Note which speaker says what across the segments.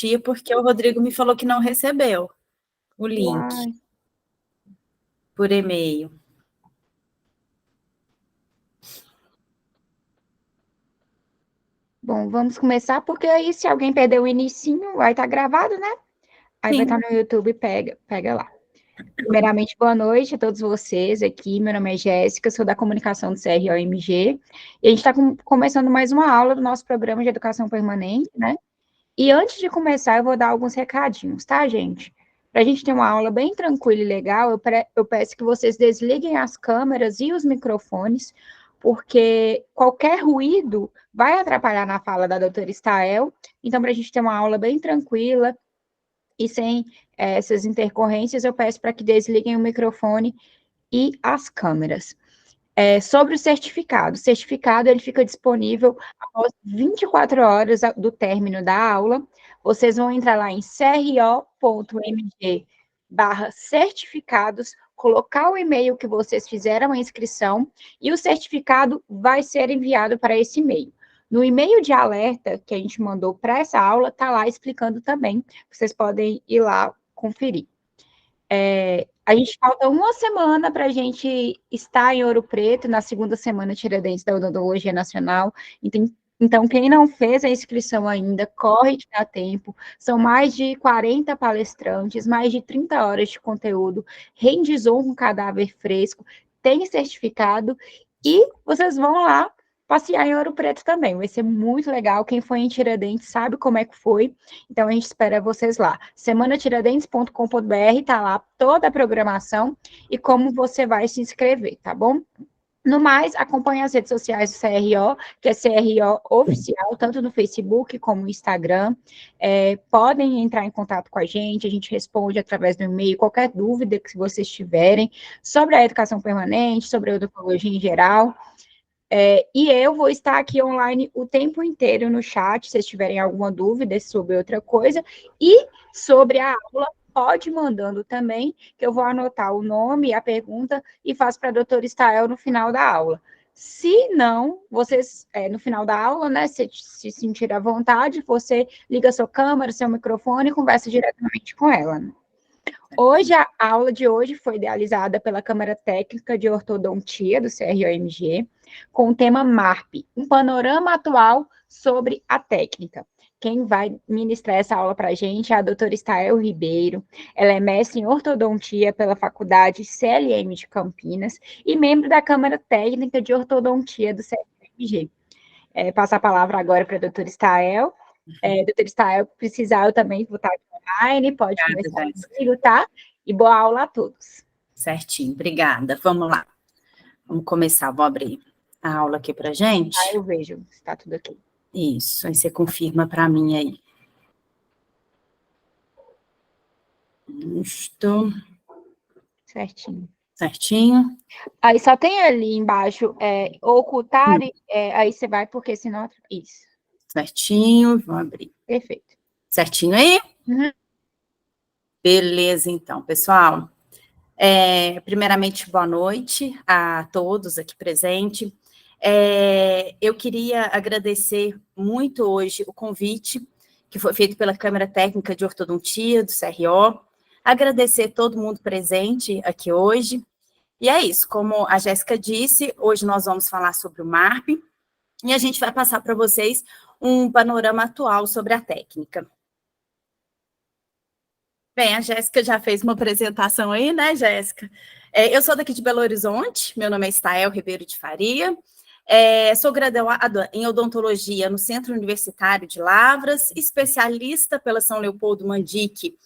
Speaker 1: ortodontia, porque o Rodrigo me falou que não recebeu o link por e-mail.
Speaker 2: Bom, vamos começar, porque aí se alguém perder o inicinho, vai estar gravado, né? Aí
Speaker 1: Sim.
Speaker 2: vai estar no YouTube, pega lá. Primeiramente, boa noite a todos vocês aqui. Meu nome é Jéssica, sou da comunicação do CROMG. E a gente está começando mais uma aula do nosso programa de educação permanente, né? E antes de começar, eu vou dar alguns recadinhos, tá, gente? Para a gente ter uma aula bem tranquila e legal, eu peço que vocês desliguem as câmeras e os microfones, porque qualquer ruído vai atrapalhar na fala da doutora Stael. Então, para a gente ter uma aula bem tranquila e sem essas intercorrências, eu peço para que desliguem o microfone e as câmeras. Sobre o certificado ele fica disponível após 24 horas do término da aula. Vocês vão entrar lá em cro.mg/certificados, colocar o e-mail que vocês fizeram a inscrição e o certificado vai ser enviado para esse e-mail. No e-mail de alerta que a gente mandou para essa aula, está lá explicando também. Vocês podem ir lá conferir. A gente falta uma semana para a gente estar em Ouro Preto, na segunda semana Tiradentes da Odontologia Nacional. Então, quem não fez a inscrição ainda, corre que dá tempo. São mais de 40 palestrantes, mais de 30 horas de conteúdo, rendizou um cadáver fresco, tem certificado, e vocês vão lá passear em Ouro Preto também. Vai ser muito legal. Quem foi em Tiradentes sabe como é que foi. Então, a gente espera vocês lá. semanatiradentes.com.br, tá lá toda a programação e como você vai se inscrever, tá bom? No mais, acompanhe as redes sociais do CRO, que é CRO Oficial, tanto no Facebook como no Instagram. Podem entrar em contato com a gente responde através do e-mail qualquer dúvida que vocês tiverem sobre a educação permanente, sobre a odontologia em geral. E eu vou estar aqui online o tempo inteiro no chat, se vocês tiverem alguma dúvida sobre outra coisa. E sobre a aula, pode ir mandando também, que eu vou anotar o nome e a pergunta e faço para a doutora Stael no final da aula. Se não, vocês, no final da aula, né, se sentir à vontade, você liga sua câmera, seu microfone e conversa diretamente com ela, né? Hoje, a aula de hoje foi idealizada pela Câmara Técnica de Ortodontia do CROMG, com o tema MARP, um panorama atual sobre a técnica. Quem vai ministrar essa aula para a gente é a doutora Stael Ribeiro. Ela é mestre em ortodontia pela Faculdade CLM de Campinas e membro da Câmara Técnica de Ortodontia do CROMG. Passo a palavra agora para a doutora Stael. Doutora Stael, precisar, eu também vou estar online, pode começar comigo, tá? E boa aula a todos.
Speaker 1: Certinho, obrigada. Vamos lá. Vamos começar, vou abrir a aula aqui para gente.
Speaker 2: Eu vejo, está tudo aqui.
Speaker 1: Isso, aí você confirma para mim aí. Estou. Certinho.
Speaker 2: Aí só tem ali embaixo, ocultar, aí você vai, porque senão... Isso.
Speaker 1: Certinho, vou abrir.
Speaker 2: Perfeito.
Speaker 1: Certinho aí?
Speaker 2: Uhum.
Speaker 1: Beleza, então, pessoal. Primeiramente, boa noite a todos aqui presentes. Eu queria agradecer muito hoje o convite que foi feito pela Câmara Técnica de Ortodontia do CRO, agradecer todo mundo presente aqui hoje. E é isso, como a Jéssica disse, hoje nós vamos falar sobre o MARP e a gente vai passar para vocês um panorama atual sobre a técnica. Bem, a Jéssica já fez uma apresentação aí, né, Jéssica? Eu sou daqui de Belo Horizonte, meu nome é Stael Ribeiro de Faria, sou graduada em odontologia no Centro Universitário de Lavras, especialista pela São Leopoldo Mandic,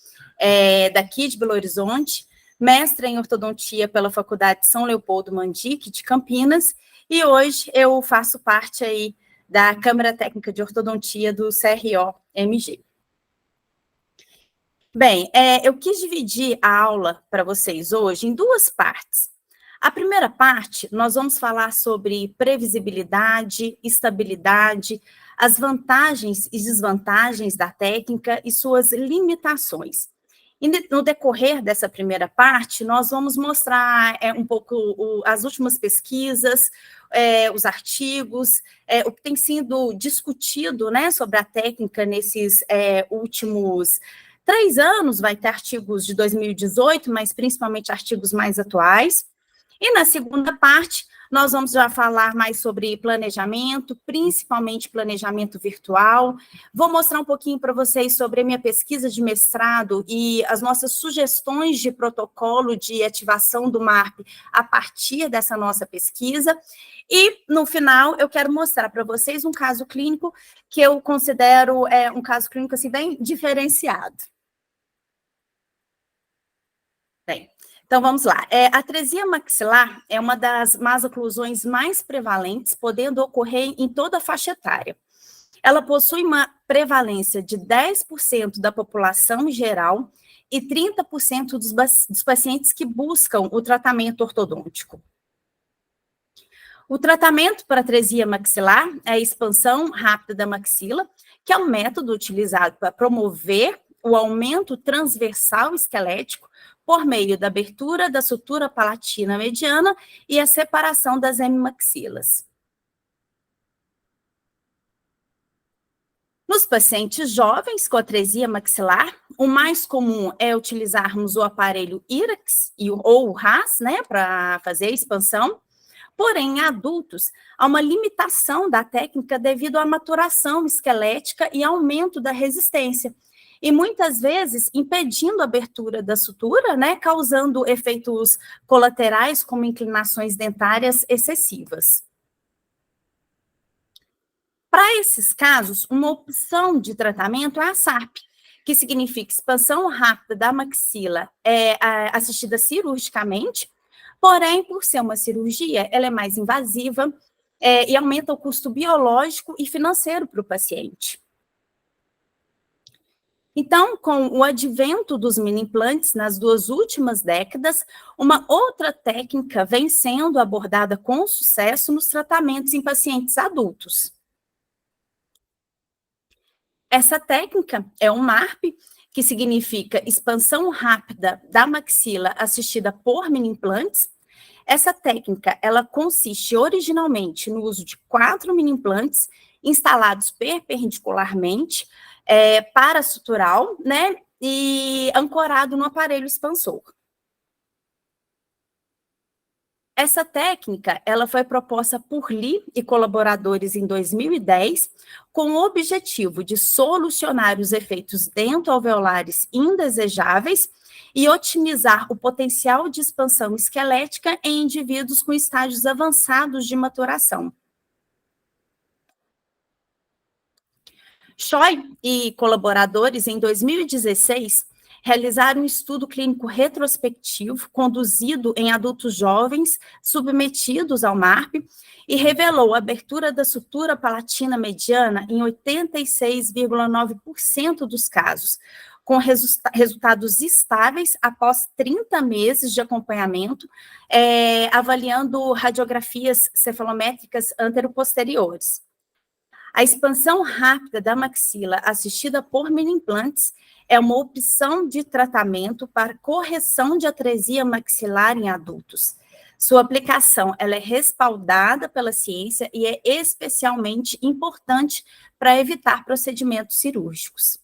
Speaker 1: daqui de Belo Horizonte, mestra em ortodontia pela Faculdade São Leopoldo Mandic de Campinas, e hoje eu faço parte aí da Câmara Técnica de Ortodontia do CRO-MG. Bem, eu quis dividir a aula para vocês hoje em duas partes. A primeira parte, nós vamos falar sobre previsibilidade, estabilidade, as vantagens e desvantagens da técnica e suas limitações. E no decorrer dessa primeira parte, nós vamos mostrar um pouco as últimas pesquisas, os artigos, o que tem sido discutido, né, sobre a técnica nesses últimos 3 anos. Vai ter artigos de 2018, mas principalmente artigos mais atuais. E na segunda parte, nós vamos já falar mais sobre planejamento, principalmente planejamento virtual. Vou mostrar um pouquinho para vocês sobre a minha pesquisa de mestrado e as nossas sugestões de protocolo de ativação do MARP a partir dessa nossa pesquisa. E, no final, eu quero mostrar para vocês um caso clínico que eu considero um caso clínico assim, bem diferenciado. Bem, então, vamos lá. A atresia maxilar é uma das más oclusões mais prevalentes, podendo ocorrer em toda a faixa etária. Ela possui uma prevalência de 10% da população em geral e 30% dos pacientes que buscam o tratamento ortodôntico. O tratamento para atresia maxilar é a expansão rápida da maxila, que é um método utilizado para promover o aumento transversal esquelético por meio da abertura da sutura palatina mediana e a separação das hemimaxilas. Nos pacientes jovens com atresia maxilar, o mais comum é utilizarmos o aparelho IRAX ou o RAS, né, para fazer a expansão. Porém, em adultos, há uma limitação da técnica devido à maturação esquelética e aumento da resistência, e muitas vezes impedindo a abertura da sutura, né, causando efeitos colaterais como inclinações dentárias excessivas. Para esses casos, uma opção de tratamento é a SARP, que significa expansão rápida da maxila assistida cirurgicamente, porém, por ser uma cirurgia, ela é mais invasiva e aumenta o custo biológico e financeiro para o paciente. Então, com o advento dos mini-implantes nas 2 últimas décadas, uma outra técnica vem sendo abordada com sucesso nos tratamentos em pacientes adultos. Essa técnica é o MARP, que significa expansão rápida da maxila assistida por mini-implantes. Essa técnica, ela consiste originalmente no uso de 4 mini-implantes instalados perpendicularmente, para sutural, né, e ancorado no aparelho expansor. Essa técnica, ela foi proposta por Lee e colaboradores em 2010, com o objetivo de solucionar os efeitos dentoalveolares indesejáveis e otimizar o potencial de expansão esquelética em indivíduos com estágios avançados de maturação. Choi e colaboradores, em 2016, realizaram um estudo clínico retrospectivo conduzido em adultos jovens submetidos ao MARP e revelou a abertura da sutura palatina mediana em 86,9% dos casos, com resultados estáveis após 30 meses de acompanhamento, avaliando radiografias cefalométricas anteroposteriores. A expansão rápida da maxila assistida por mini-implantes é uma opção de tratamento para correção de atresia maxilar em adultos. Sua aplicação ela é respaldada pela ciência e é especialmente importante para evitar procedimentos cirúrgicos.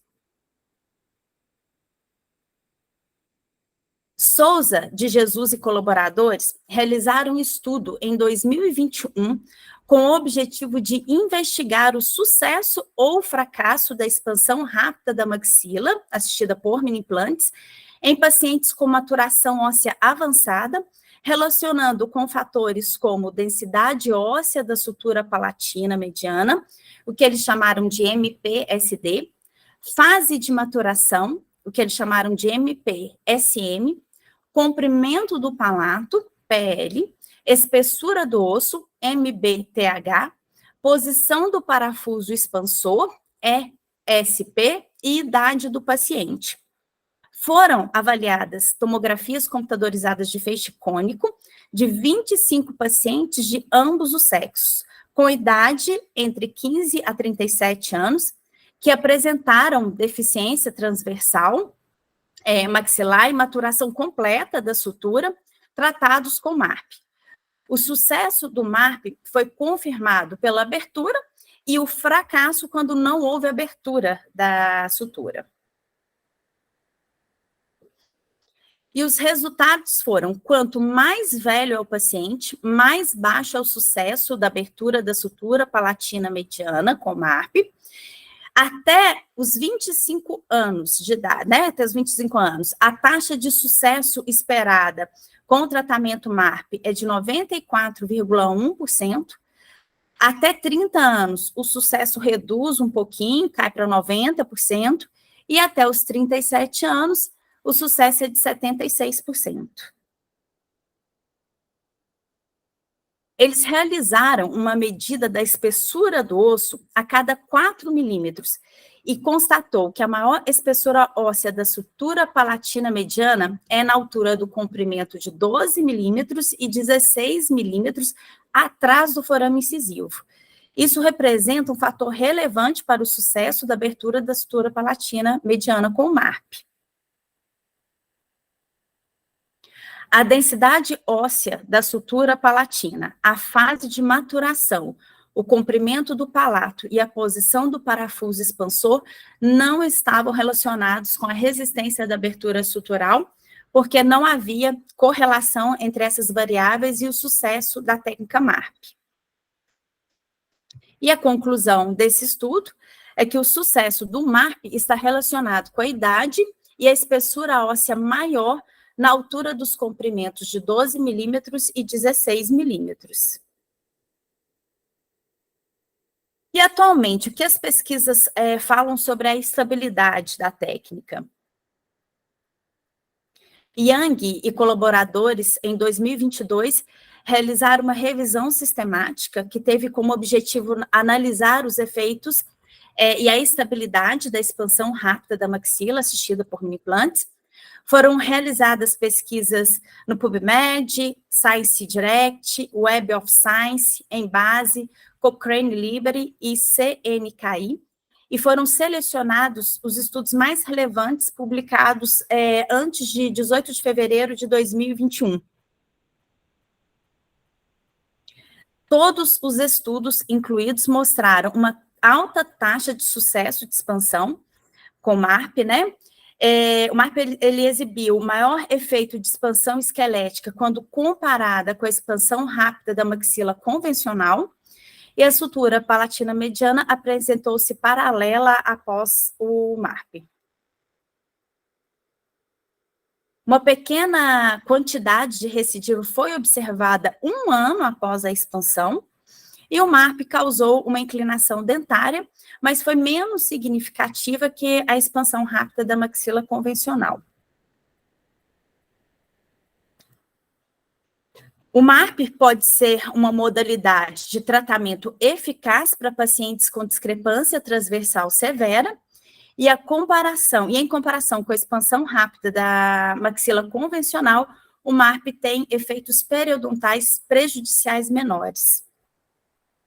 Speaker 1: Souza de Jesus e colaboradores realizaram um estudo em 2021 com o objetivo de investigar o sucesso ou fracasso da expansão rápida da maxila, assistida por mini-implantes, em pacientes com maturação óssea avançada, relacionando com fatores como densidade óssea da sutura palatina mediana, o que eles chamaram de MPSD, fase de maturação, o que eles chamaram de MPSM, comprimento do palato, PL, espessura do osso, MBTH, posição do parafuso expansor, ESP, e idade do paciente. Foram avaliadas tomografias computadorizadas de feixe cônico de 25 pacientes de ambos os sexos, com idade entre 15 a 37 anos, que apresentaram deficiência transversal, maxilar e maturação completa da sutura, tratados com MARP. O sucesso do MARP foi confirmado pela abertura e o fracasso quando não houve abertura da sutura. E os resultados foram: quanto mais velho é o paciente, mais baixo é o sucesso da abertura da sutura palatina mediana com MARP. Até os 25 anos de idade, né? Até os 25 anos, a taxa de sucesso esperada com o tratamento MARP é de 94,1%. Até 30 anos, o sucesso reduz um pouquinho, cai para 90%. E até os 37 anos, o sucesso é de 76%. Eles realizaram uma medida da espessura do osso a cada 4 milímetros e constatou que a maior espessura óssea da sutura palatina mediana é na altura do comprimento de 12 milímetros e 16 milímetros atrás do forame incisivo. Isso representa um fator relevante para o sucesso da abertura da sutura palatina mediana com MARP. A densidade óssea da sutura palatina, a fase de maturação, o comprimento do palato e a posição do parafuso expansor não estavam relacionados com a resistência da abertura sutural, porque não havia correlação entre essas variáveis e o sucesso da técnica MARP. E a conclusão desse estudo é que o sucesso do MARP está relacionado com a idade e a espessura óssea maior na altura dos comprimentos de 12 milímetros e 16 milímetros. E, atualmente, o que as pesquisas falam sobre a estabilidade da técnica? Yang e colaboradores, em 2022, realizaram uma revisão sistemática que teve como objetivo analisar os efeitos e a estabilidade da expansão rápida da maxila assistida por mini-implantes. Foram realizadas pesquisas no PubMed, Science Direct, Web of Science, Embase, Cochrane Library e CNKI, e foram selecionados os estudos mais relevantes publicados antes de 18 de fevereiro de 2021. Todos os estudos incluídos mostraram uma alta taxa de sucesso de expansão com MARP, né? O MARP ele exibiu o maior efeito de expansão esquelética quando comparada com a expansão rápida da maxila convencional, e a sutura palatina mediana apresentou-se paralela após o MARP. Uma pequena quantidade de recidivo foi observada 1 ano após a expansão, e o MARP causou uma inclinação dentária, mas foi menos significativa que a expansão rápida da maxila convencional. O MARP pode ser uma modalidade de tratamento eficaz para pacientes com discrepância transversal severa, e em comparação com a expansão rápida da maxila convencional, o MARP tem efeitos periodontais prejudiciais menores.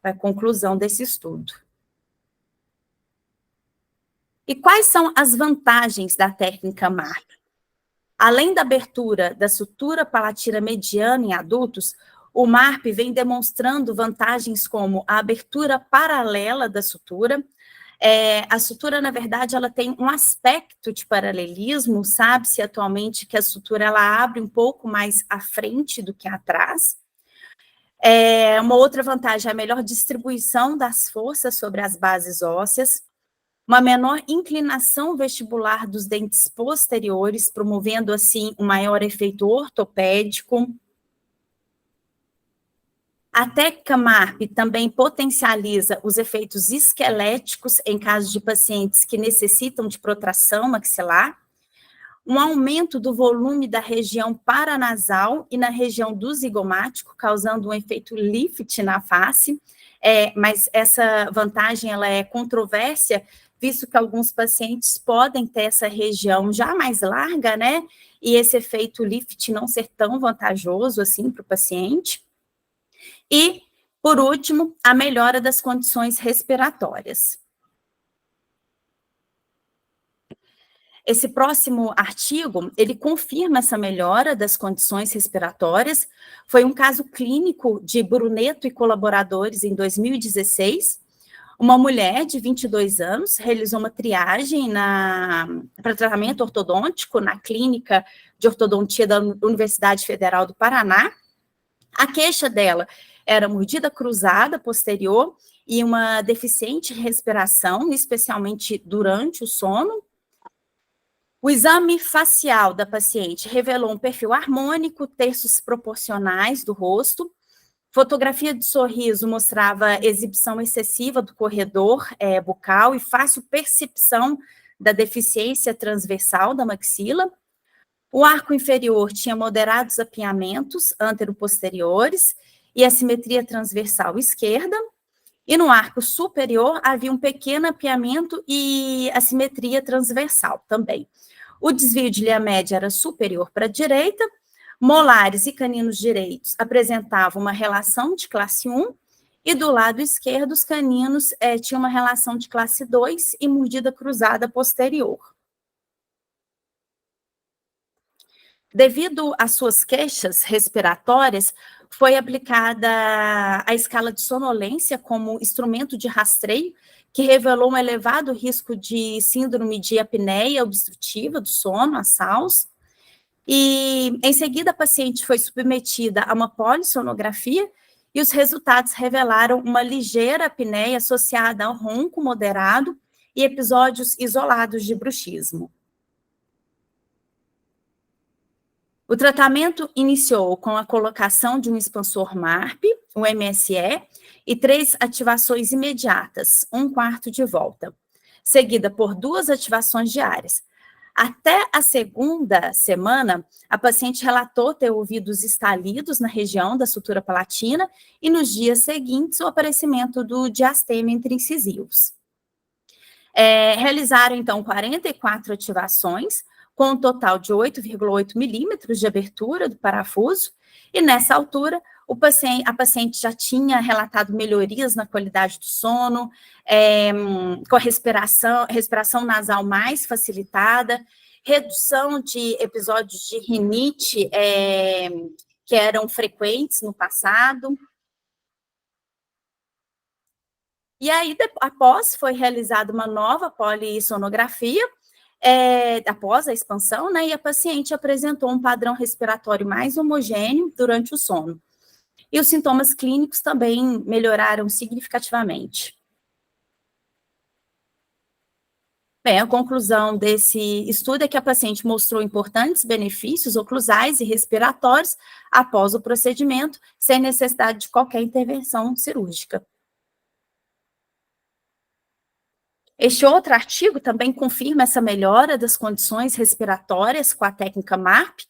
Speaker 1: A conclusão desse estudo. E quais são as vantagens da técnica MARP? Além da abertura da sutura palatina mediana em adultos, o MARP vem demonstrando vantagens como a abertura paralela da sutura. A sutura, na verdade, ela tem um aspecto de paralelismo, sabe-se atualmente que a sutura ela abre um pouco mais à frente do que atrás. Uma outra vantagem é a melhor distribuição das forças sobre as bases ósseas, uma menor inclinação vestibular dos dentes posteriores, promovendo, assim, um maior efeito ortopédico. A técnica MARP também potencializa os efeitos esqueléticos em caso de pacientes que necessitam de protração maxilar, um aumento do volume da região paranasal e na região do zigomático, causando um efeito lift na face, mas essa vantagem ela é controvérsia, visto que alguns pacientes podem ter essa região já mais larga, né, e esse efeito lift não ser tão vantajoso assim para o paciente. E, por último, a melhora das condições respiratórias. Esse próximo artigo, ele confirma essa melhora das condições respiratórias. Foi um caso clínico de Brunetto e colaboradores em 2016. Uma mulher de 22 anos realizou uma triagem para tratamento ortodôntico na clínica de ortodontia da Universidade Federal do Paraná. A queixa dela era mordida cruzada posterior e uma deficiente respiração, especialmente durante o sono. O exame facial da paciente revelou um perfil harmônico, terços proporcionais do rosto. Fotografia de sorriso mostrava exibição excessiva do corredor bucal e fácil percepção da deficiência transversal da maxila. O arco inferior tinha moderados apinhamentos antero-posteriores e assimetria transversal esquerda. E no arco superior havia um pequeno apiamento e assimetria transversal também. O desvio de linha média era superior para a direita, molares e caninos direitos apresentavam uma relação de classe 1, e do lado esquerdo os caninos tinham uma relação de classe 2 e mordida cruzada posterior. Devido às suas queixas respiratórias, foi aplicada a escala de sonolência como instrumento de rastreio, que revelou um elevado risco de síndrome de apneia obstrutiva do sono, a SALS. E, em seguida, a paciente foi submetida a uma polissonografia e os resultados revelaram uma ligeira apneia associada ao ronco moderado e episódios isolados de bruxismo. O tratamento iniciou com a colocação de um expansor MARP, o MSE, e 3 ativações imediatas, 1/4 de volta, seguida por 2 ativações diárias. Até a segunda semana, a paciente relatou ter ouvidos estalidos na região da sutura palatina e nos dias seguintes o aparecimento do diastema entre incisivos. Realizaram, então, 44 ativações, com um total de 8,8 milímetros de abertura do parafuso, e nessa altura a paciente já tinha relatado melhorias na qualidade do sono, com a respiração nasal mais facilitada, redução de episódios de rinite que eram frequentes no passado. E aí, após, foi realizada uma nova polissonografia, após a expansão, né, e a paciente apresentou um padrão respiratório mais homogêneo durante o sono. E os sintomas clínicos também melhoraram significativamente. Bem, a conclusão desse estudo é que a paciente mostrou importantes benefícios oclusais e respiratórios após o procedimento, sem necessidade de qualquer intervenção cirúrgica. Este outro artigo também confirma essa melhora das condições respiratórias com a técnica MARP.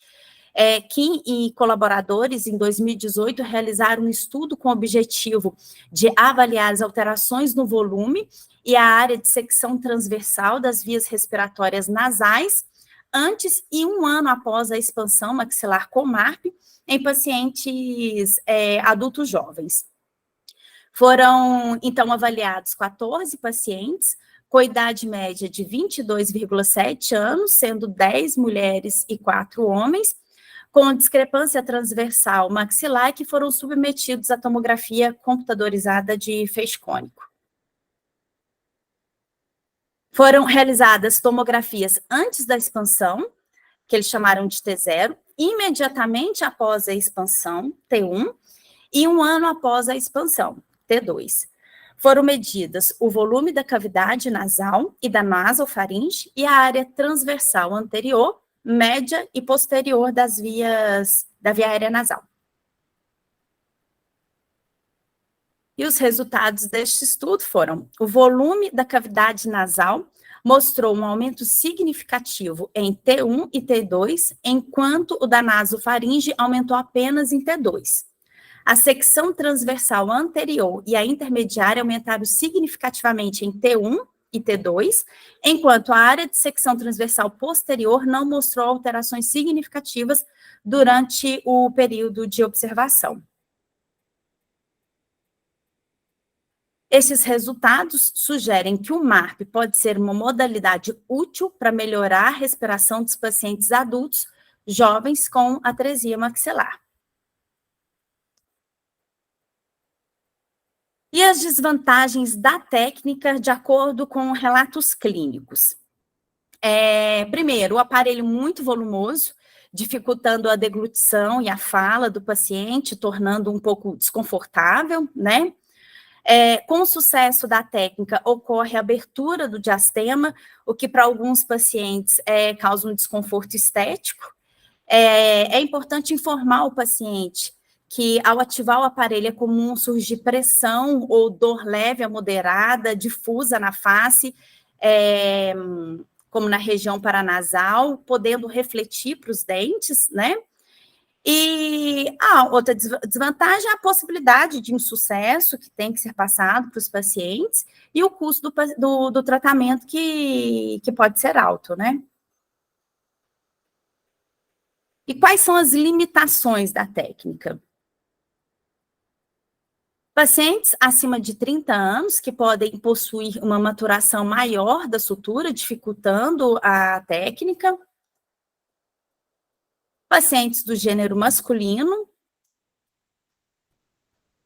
Speaker 1: Kim e colaboradores, em 2018, realizaram um estudo com o objetivo de avaliar as alterações no volume e a área de secção transversal das vias respiratórias nasais antes e 1 ano após a expansão maxilar com MARP em pacientes adultos jovens. Foram, então, avaliados 14 pacientes com idade média de 22,7 anos, sendo 10 mulheres e 4 homens, com discrepância transversal maxilar, que foram submetidos à tomografia computadorizada de feixe cônico. Foram realizadas tomografias antes da expansão, que eles chamaram de T0, imediatamente após a expansão, T1, e 1 ano após a expansão, T2. Foram medidas o volume da cavidade nasal e da nasofaringe e a área transversal anterior, média e posterior da via aérea nasal. E os resultados deste estudo foram: o volume da cavidade nasal mostrou um aumento significativo em T1 e T2, enquanto o da nasofaringe aumentou apenas em T2. A secção transversal anterior e a intermediária aumentaram significativamente em T1 e T2, enquanto a área de secção transversal posterior não mostrou alterações significativas durante o período de observação. Esses resultados sugerem que o MARP pode ser uma modalidade útil para melhorar a respiração dos pacientes adultos jovens com atresia maxilar. E as desvantagens da técnica de acordo com relatos clínicos? Primeiro, o aparelho muito volumoso, dificultando a deglutição e a fala do paciente, tornando um pouco desconfortável, né? Com o sucesso da técnica, ocorre a abertura do diastema, o que para alguns pacientes causa um desconforto estético. É importante informar o paciente que, ao ativar o aparelho, é comum surgir pressão ou dor leve a moderada, difusa na face, como na região paranasal, podendo refletir para os dentes, né? E outra desvantagem é a possibilidade de insucesso que tem que ser passado para os pacientes e o custo do tratamento que pode ser alto, né? E quais são as limitações da técnica? Pacientes acima de 30 anos que podem possuir uma maturação maior da sutura, dificultando a técnica. Pacientes do gênero masculino.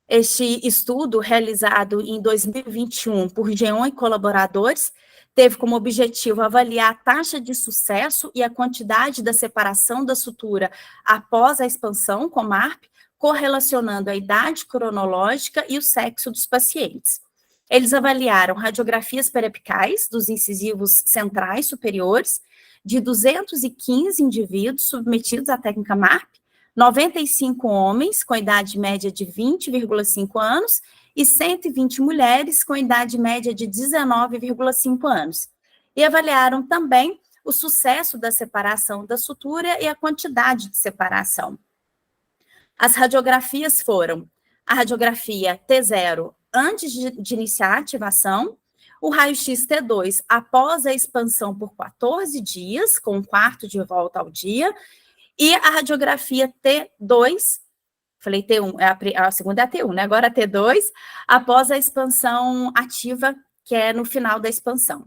Speaker 1: Este estudo, realizado em 2021 por Geon e colaboradores, teve como objetivo avaliar a taxa de sucesso e a quantidade da separação da sutura após a expansão com MARP, correlacionando a idade cronológica e o sexo dos pacientes. Eles avaliaram radiografias periapicais dos incisivos centrais superiores de 215 indivíduos submetidos à técnica MARP, 95 homens com idade média de 20,5 anos e 120 mulheres com idade média de 19,5 anos. E avaliaram também o sucesso da separação da sutura e a quantidade de separação. As radiografias foram a radiografia T0 antes de iniciar a ativação, o raio-x T2 após a expansão por 14 dias, com um quarto de volta ao dia, e a radiografia T2, falei T1, a segunda é a T1, né? Agora a T2, após a expansão ativa, que é no final da expansão.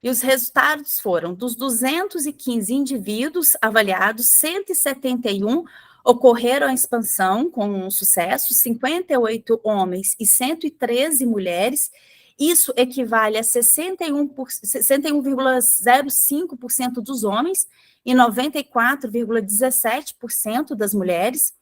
Speaker 1: E os resultados foram, dos 215 indivíduos avaliados, 171 ocorreram a expansão com sucesso, 58 homens e 113 mulheres. Isso equivale a 61,05% dos homens e 94,17% das mulheres.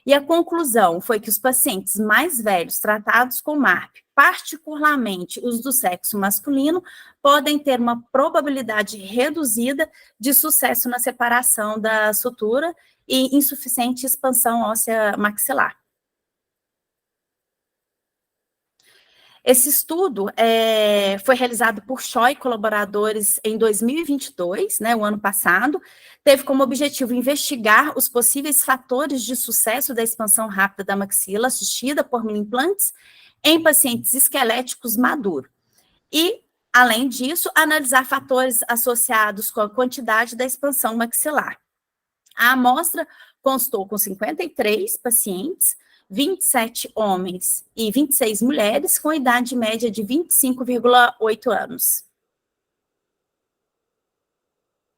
Speaker 1: E a conclusão foi que os pacientes mais velhos tratados com MARP, particularmente os do sexo masculino, podem ter uma probabilidade reduzida de sucesso na separação da sutura e insuficiente expansão óssea maxilar. Esse estudo foi realizado por Choi e colaboradores em 2022, né, o ano passado, teve como objetivo investigar os possíveis fatores de sucesso da expansão rápida da maxila assistida por mini-implantes em pacientes esqueléticos maduros. E, além disso, analisar fatores associados com a quantidade da expansão maxilar. A amostra constou com 53 pacientes, 27 homens e 26 mulheres, com idade média de 25,8 anos.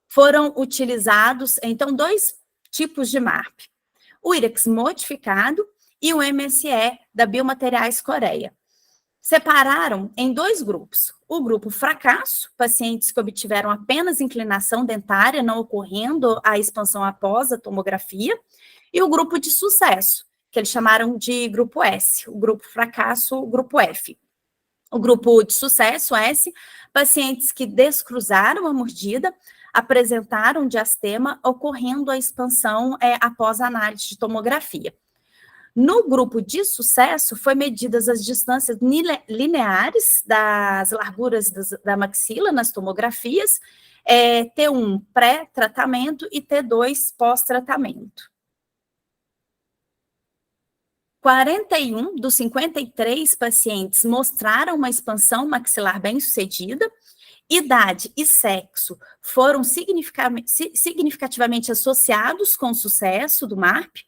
Speaker 1: Foram utilizados, então, dois tipos de MARP, o IREX modificado e o MSE da Biomateriais Coreia. Separaram em dois grupos, o grupo fracasso, pacientes que obtiveram apenas inclinação dentária, não ocorrendo a expansão após a tomografia, e o grupo de sucesso, que eles chamaram de grupo S, o grupo fracasso, o grupo F. O grupo de sucesso, S, pacientes que descruzaram a mordida, apresentaram diastema, ocorrendo a expansão após a análise de tomografia. No grupo de sucesso, foi medidas as distâncias lineares das larguras da maxila nas tomografias, T1 pré-tratamento e T2 pós-tratamento. 41 dos 53 pacientes mostraram uma expansão maxilar bem-sucedida, idade e sexo foram significativamente associados com o sucesso do MARP.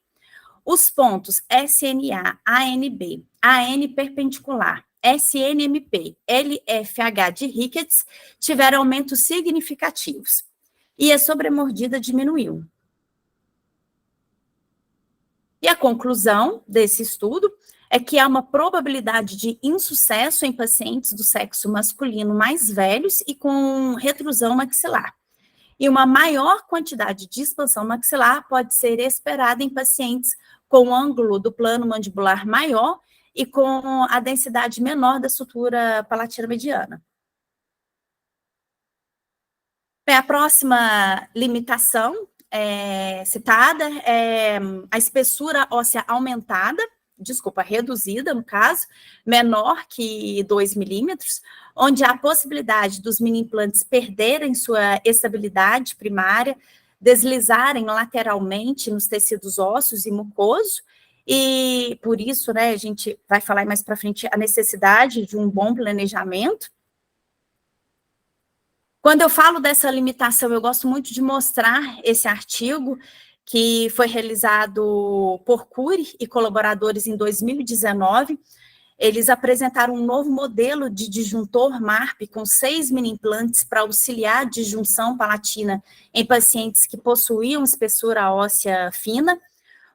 Speaker 1: Os pontos SNA, ANB, AN perpendicular, SNMP, LFH de Ricketts tiveram aumentos significativos e a sobremordida diminuiu. E a conclusão desse estudo é que há uma probabilidade de insucesso em pacientes do sexo masculino mais velhos e com retrusão maxilar. E uma maior quantidade de expansão maxilar pode ser esperada em pacientes com ângulo do plano mandibular maior e com a densidade menor da sutura palatina mediana. Bem, a próxima limitação citada é a espessura óssea aumentada, reduzida, no caso, menor que 2 milímetros, onde há a possibilidade dos mini-implantes perderem sua estabilidade primária, deslizarem lateralmente nos tecidos ósseos e mucosos, e por isso, né, a gente vai falar mais para frente a necessidade de um bom planejamento. Quando eu falo dessa limitação, eu gosto muito de mostrar esse artigo que foi realizado por Cury e colaboradores em 2019. Eles apresentaram um novo modelo de disjuntor MARP com 6 mini-implantes para auxiliar a disjunção palatina em pacientes que possuíam espessura óssea fina.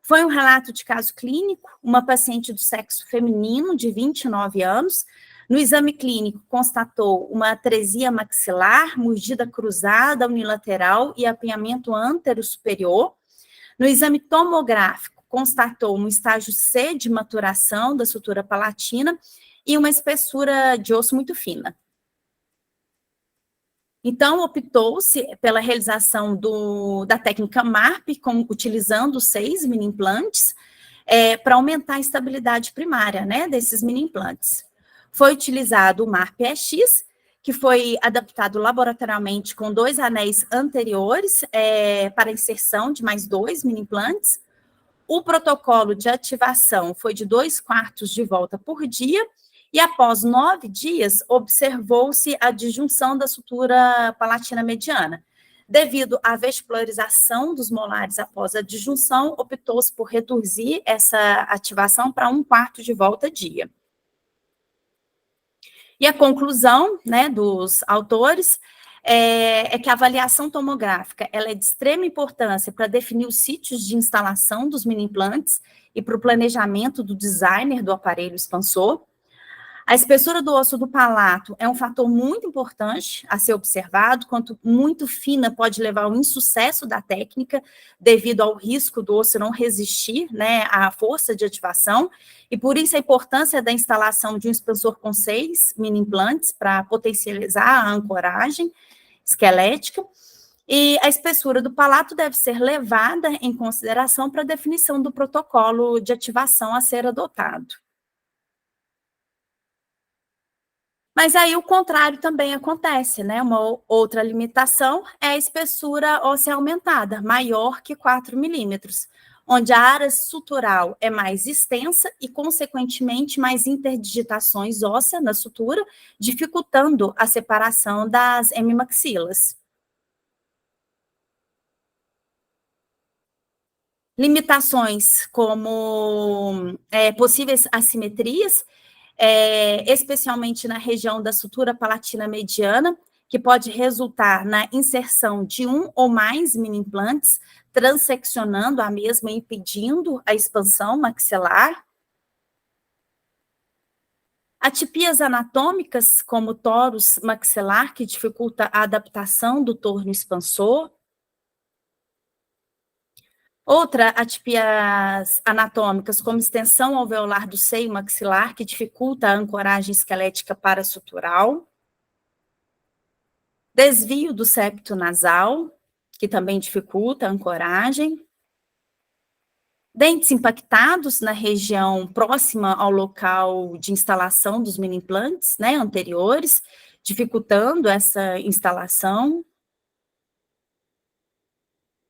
Speaker 1: Foi um relato de caso clínico, uma paciente do sexo feminino de 29 anos. No exame clínico, constatou uma atresia maxilar, mordida cruzada unilateral e apinhamento antero superior. No exame tomográfico, constatou um estágio C de maturação da sutura palatina e uma espessura de osso muito fina. Então, optou-se pela realização da técnica MARP, utilizando 6 mini-implantes, para aumentar a estabilidade primária, né, desses mini-implantes. Foi utilizado o MARP-EX, que foi adaptado laboratorialmente com 2 anéis anteriores para inserção de mais 2 mini-implantes. O protocolo de ativação foi de 2/4 de volta por dia, e após 9 dias, observou-se a disjunção da sutura palatina mediana. Devido à vestibularização dos molares após a disjunção, optou-se por reduzir essa ativação para 1/4 de volta dia. E a conclusão, né, dos autores é que a avaliação tomográfica ela é de extrema importância para definir os sítios de instalação dos mini-implantes e para o planejamento do designer do aparelho expansor. A espessura do osso do palato é um fator muito importante a ser observado, quanto muito fina pode levar ao insucesso da técnica, devido ao risco do osso não resistir, né, à força de ativação, e por isso a importância da instalação de um expansor com 6 mini-implantes para potencializar a ancoragem esquelética, e a espessura do palato deve ser levada em consideração para a definição do protocolo de ativação a ser adotado. Mas aí o contrário também acontece, né? Uma outra limitação é a espessura óssea aumentada, maior que 4 milímetros, onde a área sutural é mais extensa e, consequentemente, mais interdigitações ósseas na sutura, dificultando a separação das hemimaxilas. Limitações como possíveis assimetrias, especialmente na região da sutura palatina mediana, que pode resultar na inserção de um ou mais mini-implantes, transeccionando a mesma e impedindo a expansão maxilar. Atipias anatômicas, como torus maxilar, que dificulta a adaptação do torno expansor. Outra, atipias anatômicas, como extensão alveolar do seio maxilar, que dificulta a ancoragem esquelética parasutural. Desvio do septo nasal, que também dificulta a ancoragem. Dentes impactados na região próxima ao local de instalação dos mini-implantes, né, anteriores, dificultando essa instalação.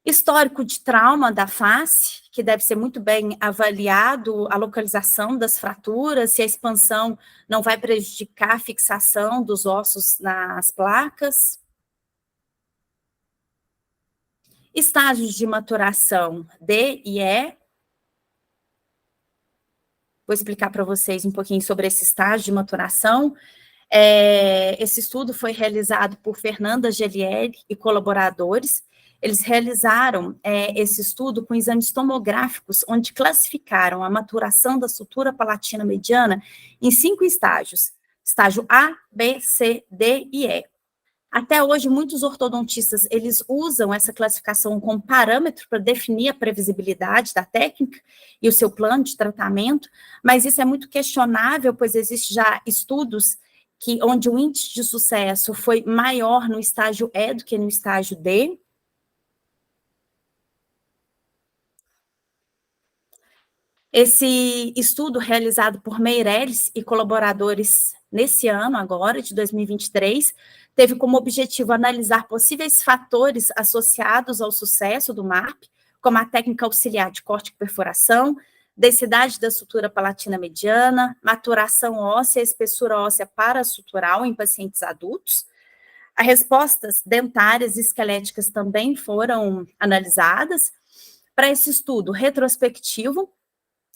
Speaker 1: Histórico de trauma da face, que deve ser muito bem avaliado, a localização das fraturas, se a expansão não vai prejudicar a fixação dos ossos nas placas. Estágios de maturação D e E. vou explicar para vocês um pouquinho sobre esse estágio de maturação. Esse estudo foi realizado por Fernanda Gelieri e colaboradores. Eles realizaram esse estudo com exames tomográficos, onde classificaram a maturação da sutura palatina mediana em 5 estágios: estágio A, B, C, D e E. Até hoje, muitos ortodontistas, eles usam essa classificação como parâmetro para definir a previsibilidade da técnica e o seu plano de tratamento, mas isso é muito questionável, pois existem já estudos onde o índice de sucesso foi maior no estágio E do que no estágio D. Esse estudo realizado por Meirelles e colaboradores nesse ano agora, de 2023, teve como objetivo analisar possíveis fatores associados ao sucesso do MARP, como a técnica auxiliar de corte e perfuração, densidade da sutura palatina mediana, maturação óssea, espessura óssea parasutural em pacientes adultos. As respostas dentárias e esqueléticas também foram analisadas. Para esse estudo retrospectivo,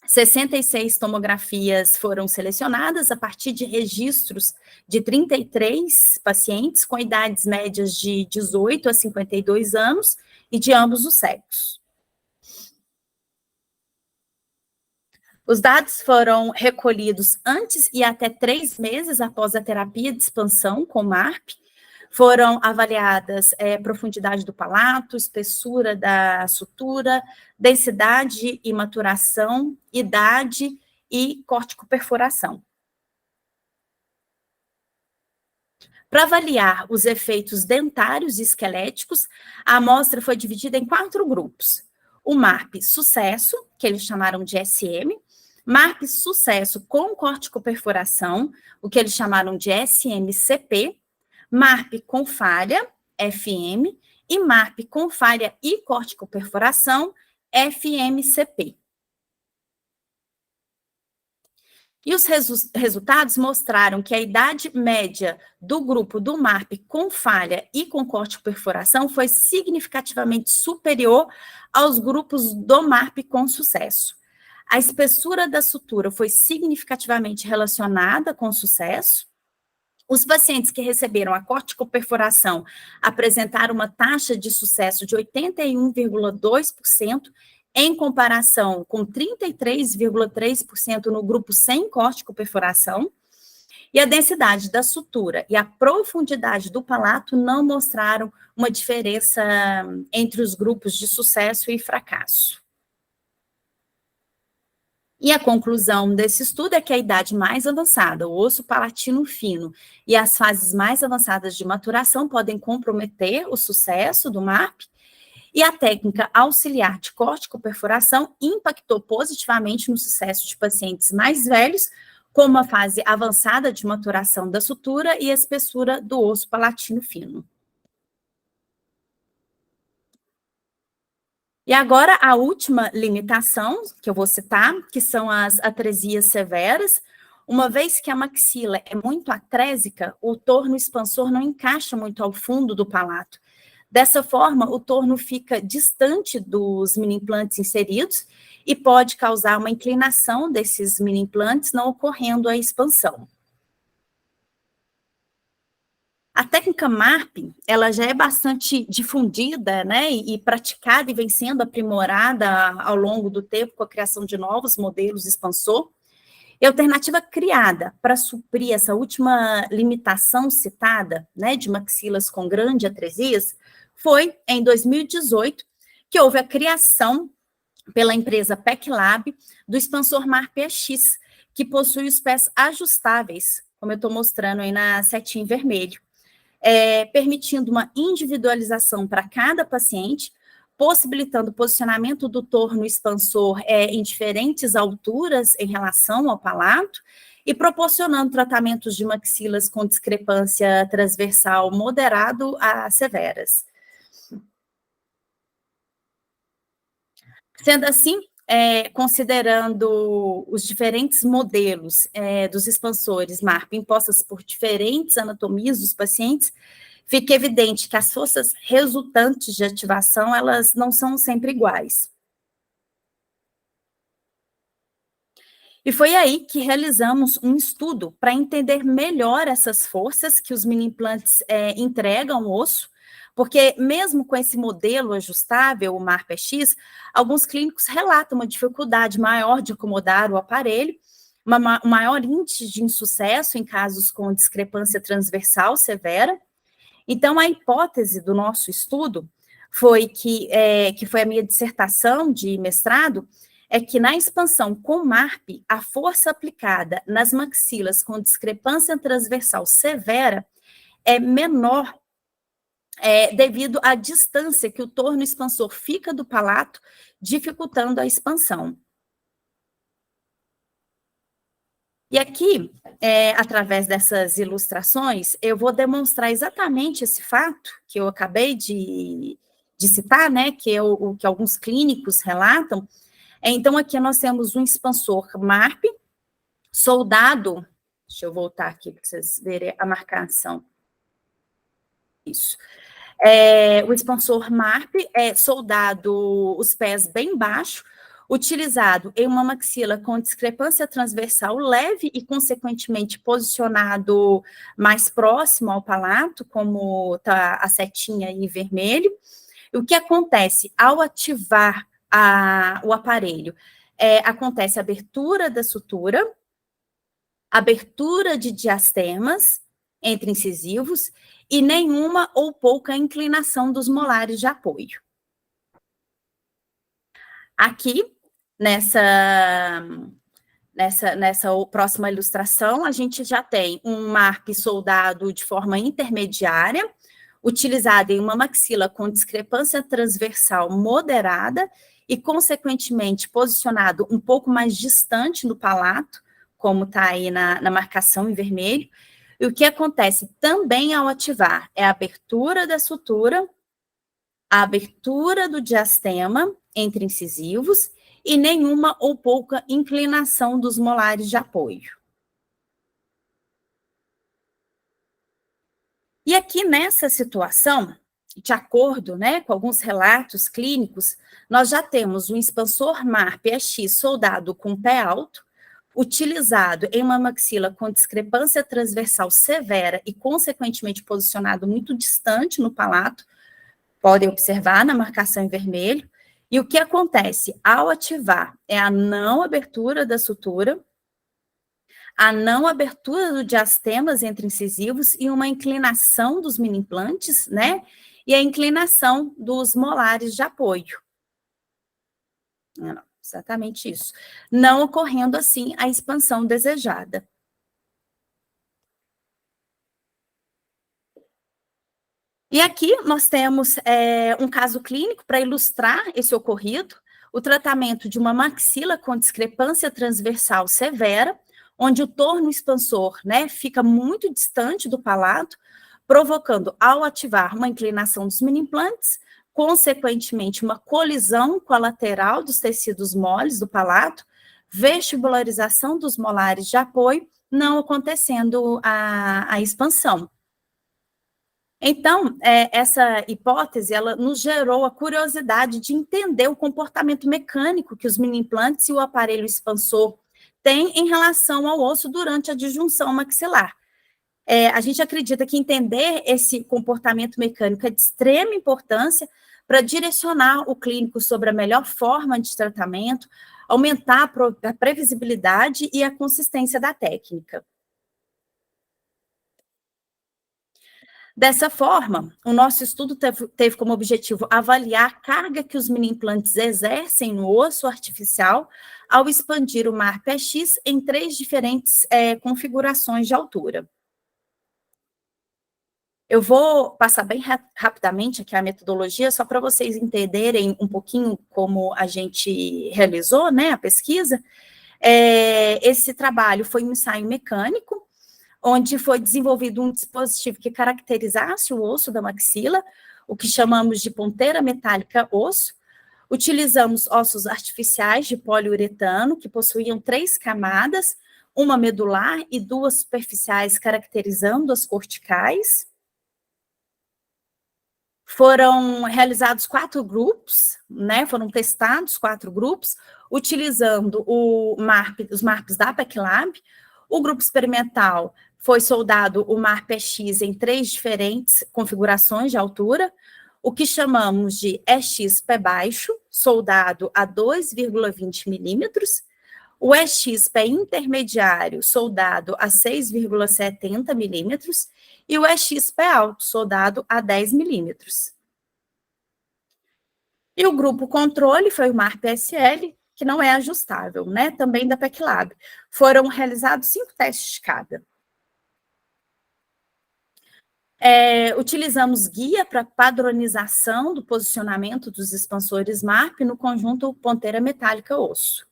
Speaker 1: 66 tomografias foram selecionadas a partir de registros de 33 pacientes com idades médias de 18 a 52 anos e de ambos os sexos. Os dados foram recolhidos antes e até 3 meses após a terapia de expansão com MARP. Foram avaliadas profundidade do palato, espessura da sutura, densidade e maturação, idade e corticoperfuração. Para avaliar os efeitos dentários e esqueléticos, a amostra foi dividida em 4 grupos. O MARP Sucesso, que eles chamaram de SM, MARP Sucesso com corticoperfuração, o que eles chamaram de SMCP, MARP com falha, FM, e MARP com falha e corticoperfuração, FMCP. E os resultados mostraram que a idade média do grupo do MARP com falha e com corticoperfuração foi significativamente superior aos grupos do MARP com sucesso. A espessura da sutura foi significativamente relacionada com sucesso. Os pacientes que receberam a corticoperfuração apresentaram uma taxa de sucesso de 81,2%, em comparação com 33,3% no grupo sem corticoperfuração, e a densidade da sutura e a profundidade do palato não mostraram uma diferença entre os grupos de sucesso e fracasso. E a conclusão desse estudo é que a idade mais avançada, o osso palatino fino, e as fases mais avançadas de maturação podem comprometer o sucesso do MARP, e a técnica auxiliar de corticoperfuração impactou positivamente no sucesso de pacientes mais velhos, com uma fase avançada de maturação da sutura e espessura do osso palatino fino. E agora, a última limitação que eu vou citar, que são as atresias severas. Uma vez que a maxila é muito atrésica, o torno expansor não encaixa muito ao fundo do palato. Dessa forma, o torno fica distante dos mini-implantes inseridos e pode causar uma inclinação desses mini-implantes, não ocorrendo a expansão. A técnica MARP, ela já é bastante difundida, né, e praticada e vem sendo aprimorada ao longo do tempo com a criação de novos modelos expansor. E a alternativa criada para suprir essa última limitação citada, né, de maxilas com grande atresias, foi em 2018 que houve a criação pela empresa PECLab do expansor MARP EX, que possui os pés ajustáveis, como eu estou mostrando aí na setinha em vermelho. Permitindo uma individualização para cada paciente, possibilitando o posicionamento do torno expansor em diferentes alturas em relação ao palato e proporcionando tratamentos de maxilas com discrepância transversal moderado a severas. Sendo assim, considerando os diferentes modelos dos expansores MARP impostas por diferentes anatomias dos pacientes, fica evidente que as forças resultantes de ativação, elas não são sempre iguais. E foi aí que realizamos um estudo para entender melhor essas forças que os mini-implantes entregam ao osso, porque mesmo com esse modelo ajustável, o MARPE-X, alguns clínicos relatam uma dificuldade maior de acomodar o aparelho, um maior índice de insucesso em casos com discrepância transversal severa. Então, a hipótese do nosso estudo foi que foi a minha dissertação de mestrado, é que na expansão com MARP, a força aplicada nas maxilas com discrepância transversal severa é menor devido à distância que o torno expansor fica do palato, dificultando a expansão. E aqui, através dessas ilustrações, eu vou demonstrar exatamente esse fato que eu acabei de citar, né, que é o que alguns clínicos relatam. Então, aqui nós temos um expansor MARP, soldado, deixa eu voltar aqui para vocês verem a marcação. Isso. O expansor MARP é soldado os pés bem baixo, utilizado em uma maxila com discrepância transversal leve e, consequentemente, posicionado mais próximo ao palato, como está a setinha aí vermelho. E o que acontece ao ativar o aparelho? Acontece a abertura da sutura, abertura de diastemas entre incisivos e nenhuma ou pouca inclinação dos molares de apoio. Aqui, nessa próxima ilustração, a gente já tem um MARP soldado de forma intermediária, utilizado em uma maxila com discrepância transversal moderada e, consequentemente, posicionado um pouco mais distante do palato, como está aí na marcação em vermelho. E o que acontece também ao ativar é a abertura da sutura, a abertura do diastema entre incisivos e nenhuma ou pouca inclinação dos molares de apoio. E aqui nessa situação, de acordo, né, com alguns relatos clínicos, nós já temos um expansor MARP-EX soldado com pé alto, utilizado em uma maxila com discrepância transversal severa e, consequentemente, posicionado muito distante no palato, podem observar na marcação em vermelho. E o que acontece ao ativar é a não abertura da sutura, a não abertura do diastemas entre incisivos e uma inclinação dos mini-implantes, né? E a inclinação dos molares de apoio. Exatamente isso. Não ocorrendo, assim, a expansão desejada. E aqui nós temos um caso clínico para ilustrar esse ocorrido, o tratamento de uma maxila com discrepância transversal severa, onde o torno expansor, né, fica muito distante do palato, provocando, ao ativar, uma inclinação dos mini-implantes, consequentemente, uma colisão com a lateral dos tecidos moles do palato, vestibularização dos molares de apoio, não acontecendo a expansão. Então, essa hipótese, ela nos gerou a curiosidade de entender o comportamento mecânico que os mini-implantes e o aparelho expansor têm em relação ao osso durante a disjunção maxilar. A gente acredita que entender esse comportamento mecânico é de extrema importância para direcionar o clínico sobre a melhor forma de tratamento, aumentar a previsibilidade e a consistência da técnica. Dessa forma, o nosso estudo teve como objetivo avaliar a carga que os mini-implantes exercem no osso artificial ao expandir o MARP-EX em 3 diferentes configurações de altura. Eu vou passar bem rapidamente aqui a metodologia, só para vocês entenderem um pouquinho como a gente realizou, né, a pesquisa. Esse trabalho foi um ensaio mecânico, onde foi desenvolvido um dispositivo que caracterizasse o osso da maxila, o que chamamos de ponteira metálica osso. Utilizamos ossos artificiais de poliuretano, que possuíam 3 camadas, uma medular e 2 superficiais, caracterizando as corticais. Foram realizados 4 grupos, né? Foram testados 4 grupos, utilizando os MARPs da PECLAB. O grupo experimental foi soldado o MARP-EX em 3 diferentes configurações de altura, o que chamamos de EX pé baixo, soldado a 2,20 milímetros, o EX pé intermediário, soldado a 6,70 milímetros, e o EX pé alto, soldado a 10 milímetros. E o grupo controle foi o MARP-SL, que não é ajustável, né? Também da PECLAB. Foram realizados 5 testes de cada. Utilizamos guia para padronização do posicionamento dos expansores MARP no conjunto ponteira metálica osso.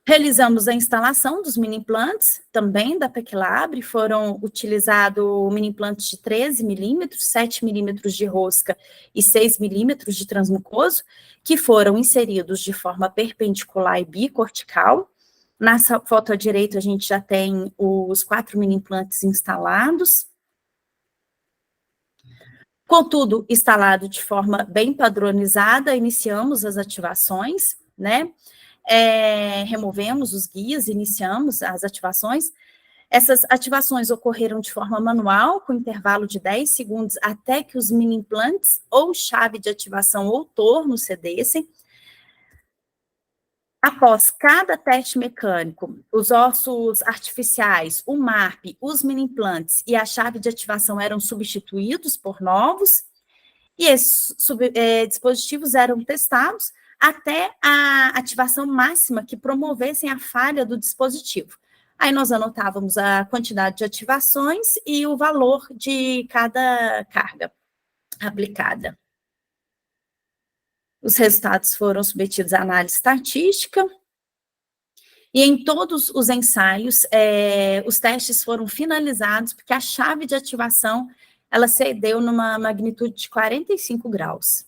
Speaker 1: Realizamos a instalação dos mini-implantes, também da PECLAB, foram utilizados mini-implantes de 13 milímetros, 7 milímetros de rosca e 6 milímetros de transmucoso, que foram inseridos de forma perpendicular e bicortical. Na foto à direita, a gente já tem os 4 mini-implantes instalados. Contudo, instalado de forma bem padronizada, iniciamos as ativações, né? Removemos os guias, iniciamos as ativações. Essas ativações ocorreram de forma manual, com intervalo de 10 segundos, até que os mini-implantes ou chave de ativação ou torno cedessem. Após cada teste mecânico, os ossos artificiais, o MARP, os mini-implantes e a chave de ativação eram substituídos por novos, e esses dispositivos eram testados até a ativação máxima que promovessem a falha do dispositivo. Aí nós anotávamos a quantidade de ativações e o valor de cada carga aplicada. Os resultados foram submetidos à análise estatística, e em todos os ensaios, os testes foram finalizados, porque a chave de ativação, ela cedeu numa magnitude de 45 graus.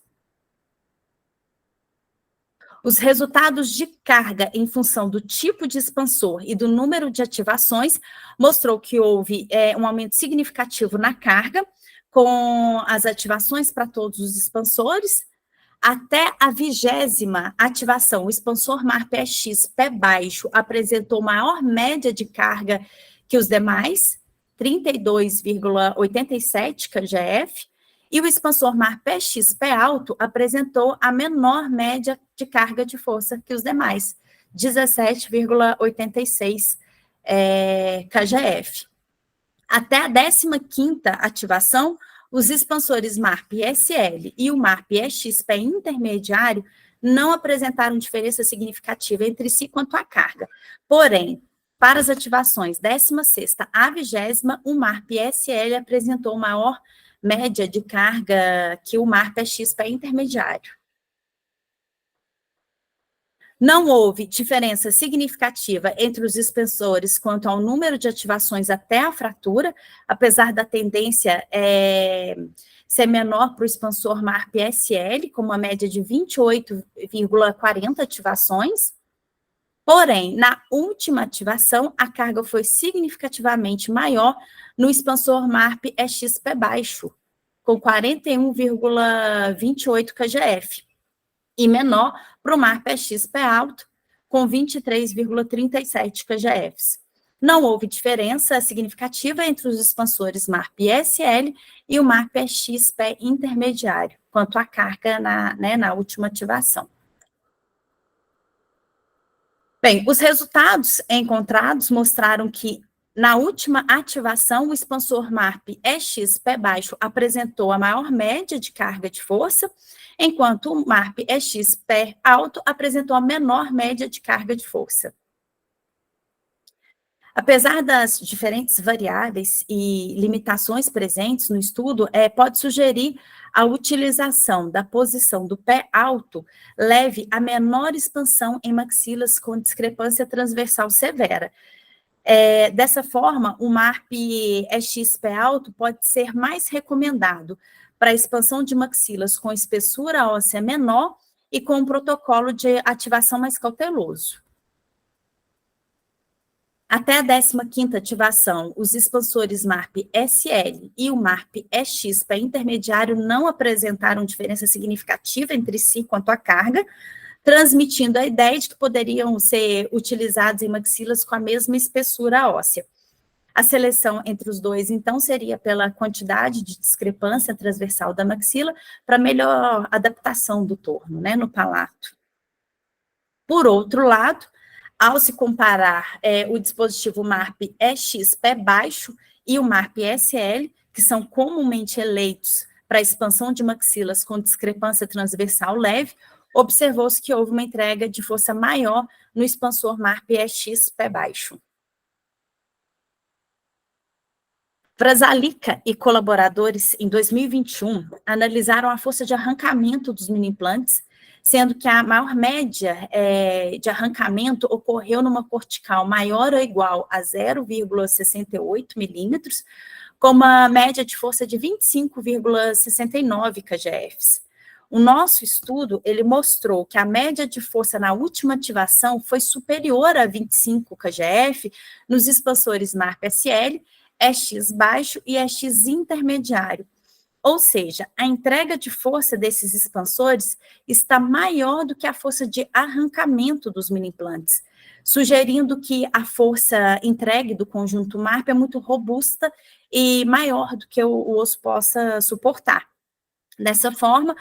Speaker 1: Os resultados de carga em função do tipo de expansor e do número de ativações mostrou que houve um aumento significativo na carga, com as ativações para todos os expansores. Até a 20ª ativação, o expansor MARP-EX pé baixo apresentou maior média de carga que os demais, 32,87 kgf, e o expansor MARP-EX pé alto apresentou a menor média de carga de força que os demais, 17,86 kgf. Até a 15ª ativação, os expansores MARP-SL e o MARP-EX pé intermediário não apresentaram diferença significativa entre si quanto à carga. Porém, para as ativações 16ª a 20ª, o MARP-SL apresentou maior média de carga que o MARP-EX pé intermediário. Não houve diferença significativa entre os expansores quanto ao número de ativações até a fratura, apesar da tendência ser menor para o expansor MARP-SL, com uma média de 28,40 ativações. Porém, na última ativação, a carga foi significativamente maior no expansor MARP-EX pé baixo, com 41,28 kgf, e menor para o MARP-EX pé alto, com 23,37 kgf. Não houve diferença significativa entre os expansores MARP-SL e o MARP-EX pé intermediário, quanto à carga na última ativação. Bem, os resultados encontrados mostraram que, na última ativação, o expansor MARP-EX pé baixo apresentou a maior média de carga de força, enquanto o MARP-EX pé alto apresentou a menor média de carga de força. Apesar das diferentes variáveis e limitações presentes no estudo, pode sugerir a utilização da posição do pé alto leve a menor expansão em maxilas com discrepância transversal severa. Dessa forma, o MARP-EX pé alto pode ser mais recomendado para a expansão de maxilas com espessura óssea menor e com um protocolo de ativação mais cauteloso. Até a 15ª ativação, os expansores MARP-SL e o MARP-EX para intermediário não apresentaram diferença significativa entre si quanto à carga, transmitindo a ideia de que poderiam ser utilizados em maxilas com a mesma espessura óssea. A seleção entre os dois, então, seria pela quantidade de discrepância transversal da maxila para melhor adaptação do torno, né, no palato. Por outro lado, ao se comparar o dispositivo MARP-EX pé baixo e o MARP-SL, que são comumente eleitos para expansão de maxilas com discrepância transversal leve, observou-se que houve uma entrega de força maior no expansor MARP-EX pé baixo. Frazalica e colaboradores, em 2021, analisaram a força de arrancamento dos mini-implantes, sendo que a maior média de arrancamento ocorreu numa cortical maior ou igual a 0,68 milímetros, com uma média de força de 25,69 kgfs. O nosso estudo, ele mostrou que a média de força na última ativação foi superior a 25 kgf nos expansores MARP-SL, EX baixo e EX intermediário. Ou seja, a entrega de força desses expansores está maior do que a força de arrancamento dos mini-implantes, sugerindo que a força entregue do conjunto MARP é muito robusta e maior do que o osso possa suportar. Dessa forma,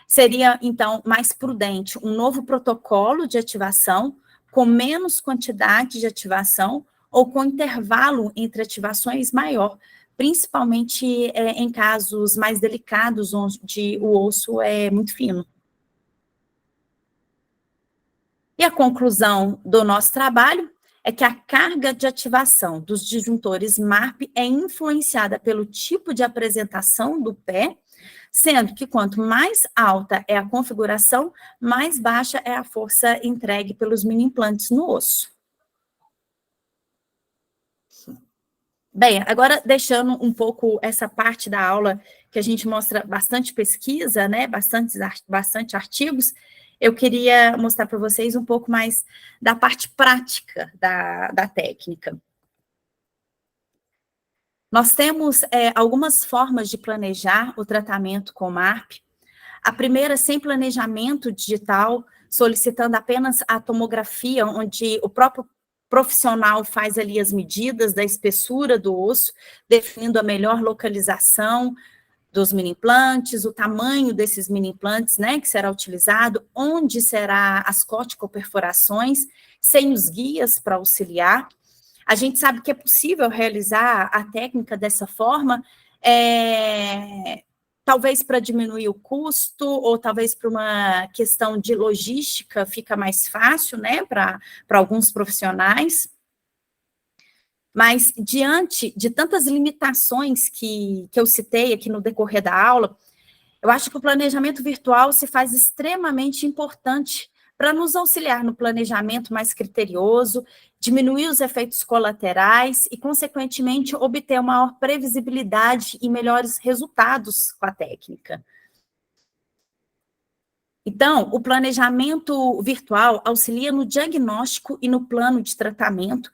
Speaker 1: seria, então, mais prudente um novo protocolo de ativação, com menos quantidade de ativação, ou com intervalo entre ativações maior, principalmente em casos mais delicados, onde o osso é muito fino. E a conclusão do nosso trabalho é que a carga de ativação dos disjuntores MARP é influenciada pelo tipo de apresentação do pé, sendo que quanto mais alta é a configuração, mais baixa é a força entregue pelos mini-implantes no osso. Bem, agora deixando um pouco essa parte da aula que a gente mostra bastante pesquisa, né, bastante artigos, eu queria mostrar para vocês um pouco mais da parte prática da técnica. Nós temos algumas formas de planejar o tratamento com MARP. A primeira, sem planejamento digital, solicitando apenas a tomografia, onde o próprio profissional faz ali as medidas da espessura do osso, definindo a melhor localização dos mini-implantes, o tamanho desses mini-implantes, né, que será utilizado, onde será as corticoperforações, sem os guias para auxiliar. A gente sabe que é possível realizar a técnica dessa forma, talvez para diminuir o custo, ou talvez para uma questão de logística, fica mais fácil, né, para alguns profissionais. Mas, diante de tantas limitações que eu citei aqui no decorrer da aula, eu acho que o planejamento virtual se faz extremamente importante para nos auxiliar no planejamento mais criterioso, diminuir os efeitos colaterais e, consequentemente, obter uma maior previsibilidade e melhores resultados com a técnica. Então, o planejamento virtual auxilia no diagnóstico e no plano de tratamento,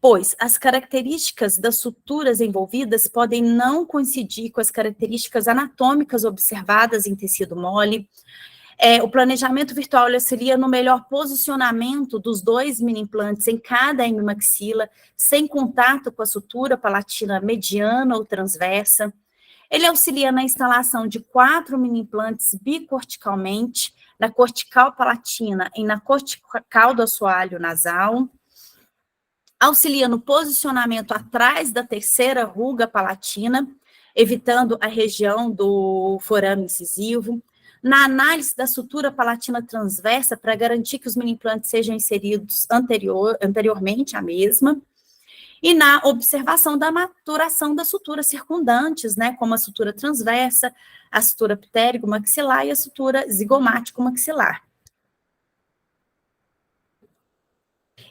Speaker 1: pois as características das suturas envolvidas podem não coincidir com as características anatômicas observadas em tecido mole. O planejamento virtual auxilia no melhor posicionamento dos dois mini-implantes em cada hemimaxila, sem contato com a sutura palatina mediana ou transversa. Ele auxilia na instalação de 4 mini-implantes bicorticalmente, na cortical palatina e na cortical do assoalho nasal. Auxilia no posicionamento atrás da terceira ruga palatina, evitando a região do forame incisivo. Na análise da sutura palatina transversa, para garantir que os mini-implantes sejam inseridos anteriormente à mesma. E na observação da maturação das suturas circundantes, né, como a sutura transversa, a sutura ptérigo-maxilar e a sutura zigomático-maxilar.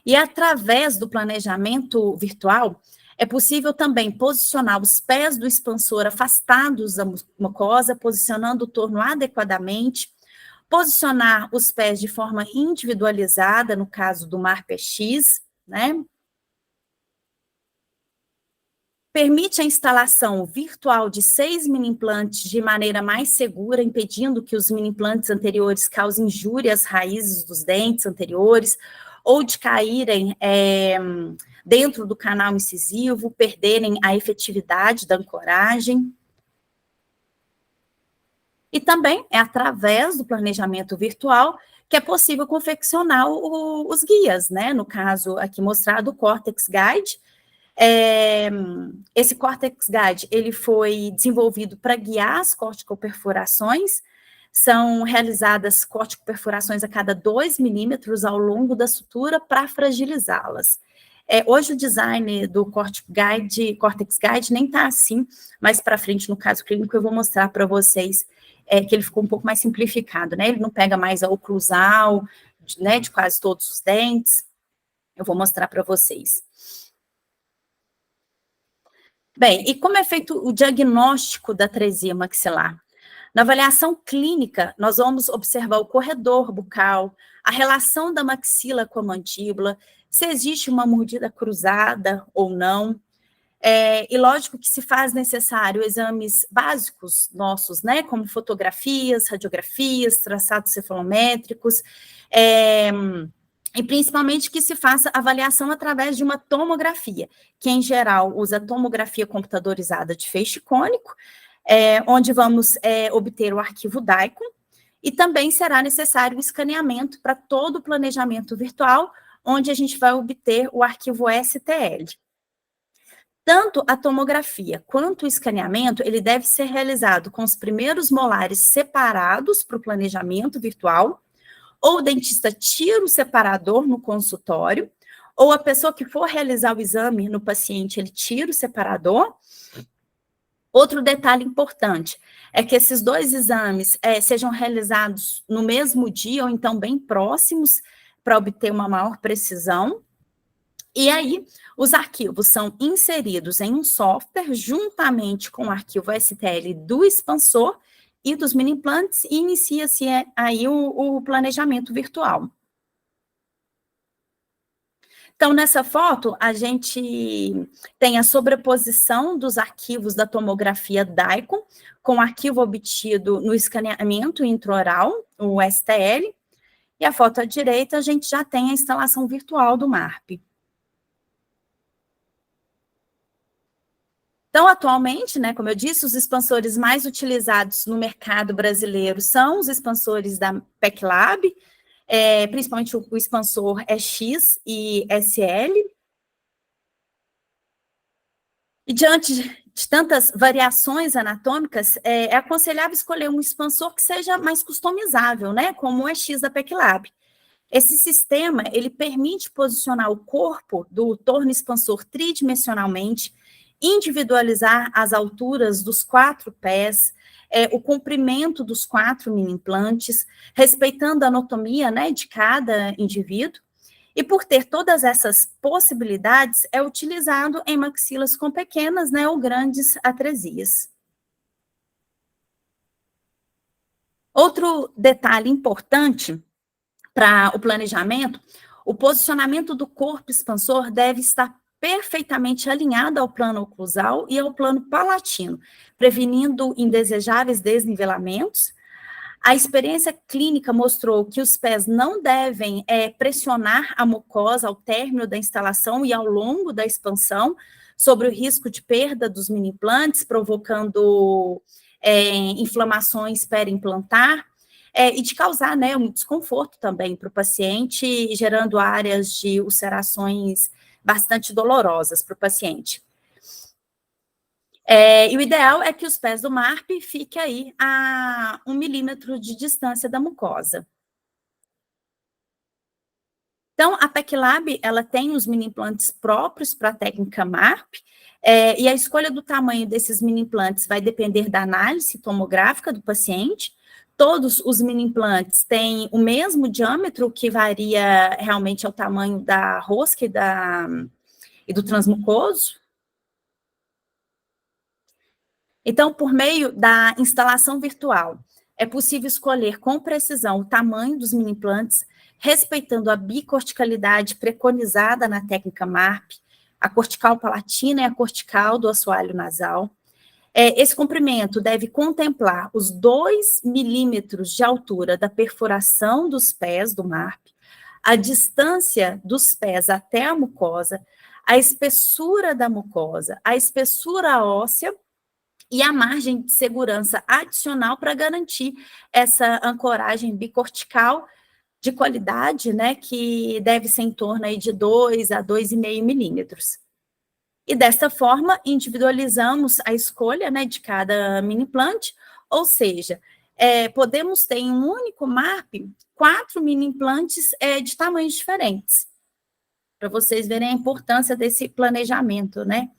Speaker 1: E através do planejamento virtual, é possível também posicionar os pés do expansor afastados da mucosa, posicionando o torno adequadamente, posicionar os pés de forma individualizada, no caso do MARP-EX, né? permite a instalação virtual de 6 mini-implantes de maneira mais segura, impedindo que os mini-implantes anteriores causem injúria às raízes dos dentes anteriores, ou de caírem dentro do canal incisivo, perderem a efetividade da ancoragem. E também é através do planejamento virtual que é possível confeccionar os guias, né? No caso aqui mostrado, o Cortex Guide. Esse Cortex Guide, ele foi desenvolvido para guiar as corticoperfurações. São realizadas corticoperfurações a cada 2 milímetros ao longo da sutura para fragilizá-las. Hoje o design do Cortex Guide nem está assim, mas para frente, no caso clínico, eu vou mostrar para vocês que ele ficou um pouco mais simplificado, né? Ele não pega mais a oclusal, né, de quase todos os dentes. Eu vou mostrar para vocês. Bem, e como é feito o diagnóstico da atresia maxilar? Na avaliação clínica, nós vamos observar o corredor bucal, a relação da maxila com a mandíbula, se existe uma mordida cruzada ou não. E lógico que se faz necessário exames básicos nossos, né, como fotografias, radiografias, traçados cefalométricos, e principalmente que se faça avaliação através de uma tomografia, que em geral usa tomografia computadorizada de feixe cônico, onde vamos obter o arquivo DICOM, e também será necessário o escaneamento para todo o planejamento virtual, onde a gente vai obter o arquivo STL. Tanto a tomografia quanto o escaneamento, ele deve ser realizado com os primeiros molares separados para o planejamento virtual, ou o dentista tira o separador no consultório, ou a pessoa que for realizar o exame no paciente, ele tira o separador. Outro detalhe importante é que esses 2 exames sejam realizados no mesmo dia, ou então bem próximos, para obter uma maior precisão. E aí, os arquivos são inseridos em um software, juntamente com o arquivo STL do expansor e dos mini-implantes, e inicia-se aí o planejamento virtual. Então, nessa foto, a gente tem a sobreposição dos arquivos da tomografia DICOM, com o arquivo obtido no escaneamento intraoral, o STL, e a foto à direita, a gente já tem a instalação virtual do MARP. Então, atualmente, né, como eu disse, os expansores mais utilizados no mercado brasileiro são os expansores da PECLAB, principalmente o expansor EX e SL. E diante de tantas variações anatômicas, é aconselhável escolher um expansor que seja mais customizável, né, como o EX da PECLAB. Esse sistema, ele permite posicionar o corpo do torno expansor tridimensionalmente, individualizar as alturas dos 4 pés, o comprimento dos 4 mini-implantes, respeitando a anatomia, né, de cada indivíduo. E por ter todas essas possibilidades, é utilizado em maxilas com pequenas, né, ou grandes atresias. Outro detalhe importante para o planejamento, o posicionamento do corpo expansor deve estar perfeitamente alinhado ao plano oclusal e ao plano palatino, prevenindo indesejáveis desnivelamentos. A experiência clínica mostrou que os pés não devem pressionar a mucosa ao término da instalação e ao longo da expansão, sobre o risco de perda dos mini-implantes, provocando inflamações periimplantar, e de causar, né, um desconforto também para o paciente, gerando áreas de ulcerações bastante dolorosas para o paciente. E o ideal é que os pés do MARP fiquem aí a 1 milímetro de distância da mucosa. Então, a PECLAB, ela tem os mini-implantes próprios para a técnica MARP, e a escolha do tamanho desses mini-implantes vai depender da análise tomográfica do paciente. Todos os mini-implantes têm o mesmo diâmetro, que varia realmente ao tamanho da rosca e do transmucoso. Então, por meio da instalação virtual, é possível escolher com precisão o tamanho dos mini-implantes, respeitando a bicorticalidade preconizada na técnica MARP, a cortical palatina e a cortical do assoalho nasal. Esse comprimento deve contemplar os 2 milímetros de altura da perfuração dos pés do MARP, a distância dos pés até a mucosa, a espessura da mucosa, a espessura óssea e a margem de segurança adicional para garantir essa ancoragem bicortical de qualidade, né, que deve ser em torno aí de 2 a 2,5 milímetros. E desta forma, individualizamos a escolha, né, de cada mini implante, ou seja, podemos ter em um único MARP 4 mini implantes de tamanhos diferentes, para vocês verem a importância desse planejamento, né?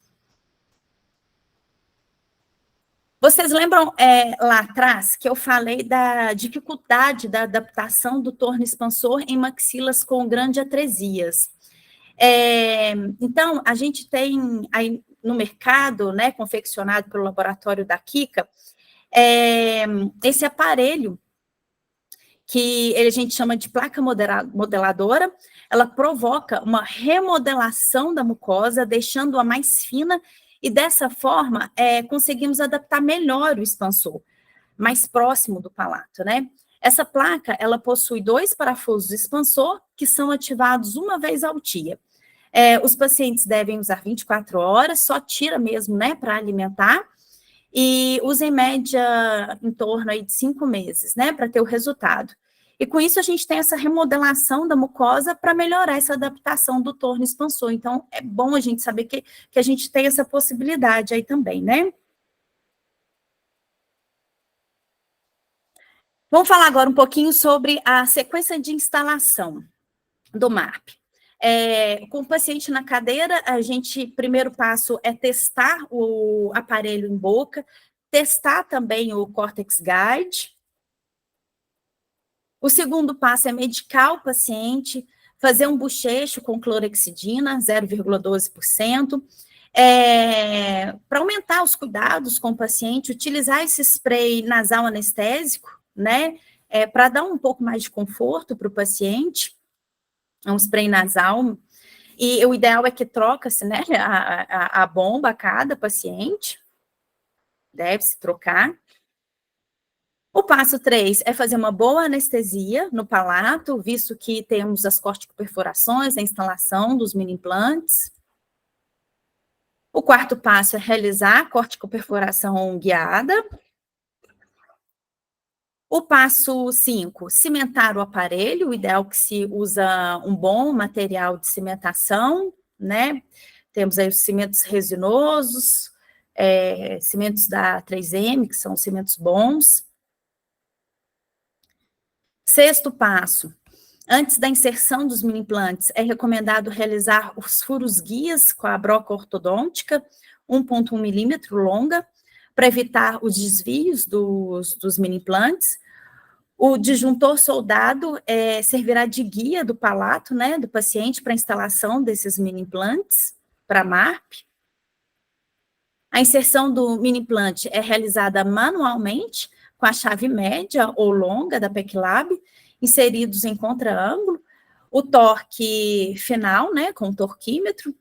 Speaker 1: Vocês lembram lá atrás que eu falei da dificuldade da adaptação do torno expansor em maxilas com grandes atresias? Então, a gente tem aí no mercado, né, confeccionado pelo laboratório da Kika, esse aparelho que a gente chama de placa modeladora. Ela provoca uma remodelação da mucosa, deixando-a mais fina, e dessa forma conseguimos adaptar melhor o expansor, mais próximo do palato, né? Essa placa, ela possui 2 parafusos expansor, que são ativados uma vez ao dia. Os pacientes devem usar 24 horas, só tira mesmo, né, para alimentar, e usa em média em torno aí de 5 meses, né, para ter o resultado. E com isso a gente tem essa remodelação da mucosa para melhorar essa adaptação do torno expansor. Então, é bom a gente saber que a gente tem essa possibilidade aí também, né? Vamos falar agora um pouquinho sobre a sequência de instalação do MARP. Com o paciente na cadeira, primeiro passo é testar o aparelho em boca, testar também o Cortex Guide. O segundo passo é medicar o paciente, fazer um bochecho com clorexidina, 0,12%, para aumentar os cuidados com o paciente, utilizar esse spray nasal anestésico, né, para dar um pouco mais de conforto para o paciente. É um spray nasal, e o ideal é que troca-se, né, a bomba a cada paciente, deve-se trocar. O passo 3 é fazer uma boa anestesia no palato, visto que temos as corticoperforações, a instalação dos mini implantes. O quarto passo é realizar a corticoperforação guiada. O passo 5, cimentar o aparelho, o ideal que se usa um bom material de cimentação, né? Temos aí os cimentos resinosos, cimentos da 3M, que são cimentos bons. Sexto passo, antes da inserção dos mini implantes, é recomendado realizar os furos guias com a broca ortodôntica, 1,1 milímetro longa, para evitar os desvios dos mini implantes. O disjuntor soldado servirá de guia do palato, né, do paciente para a instalação desses mini implantes, para MARP. A inserção do mini implante é realizada manualmente, com a chave média ou longa da PECLAB, inseridos em contraângulo, o torque final, né, com o torquímetro,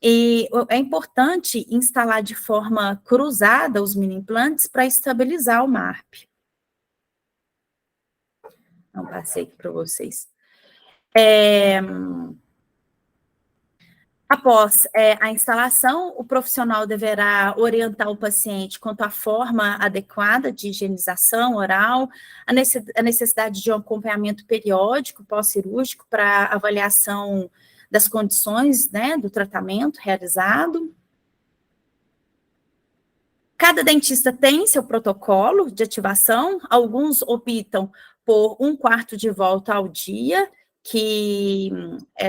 Speaker 1: e é importante instalar de forma cruzada os mini implantes para estabilizar o MARP. Não passei aqui para vocês. Após a instalação, o profissional deverá orientar o paciente quanto à forma adequada de higienização oral, a necessidade de um acompanhamento periódico pós-cirúrgico para avaliação das condições, né, do tratamento realizado. Cada dentista tem seu protocolo de ativação, alguns optam por 1/4 de volta ao dia, que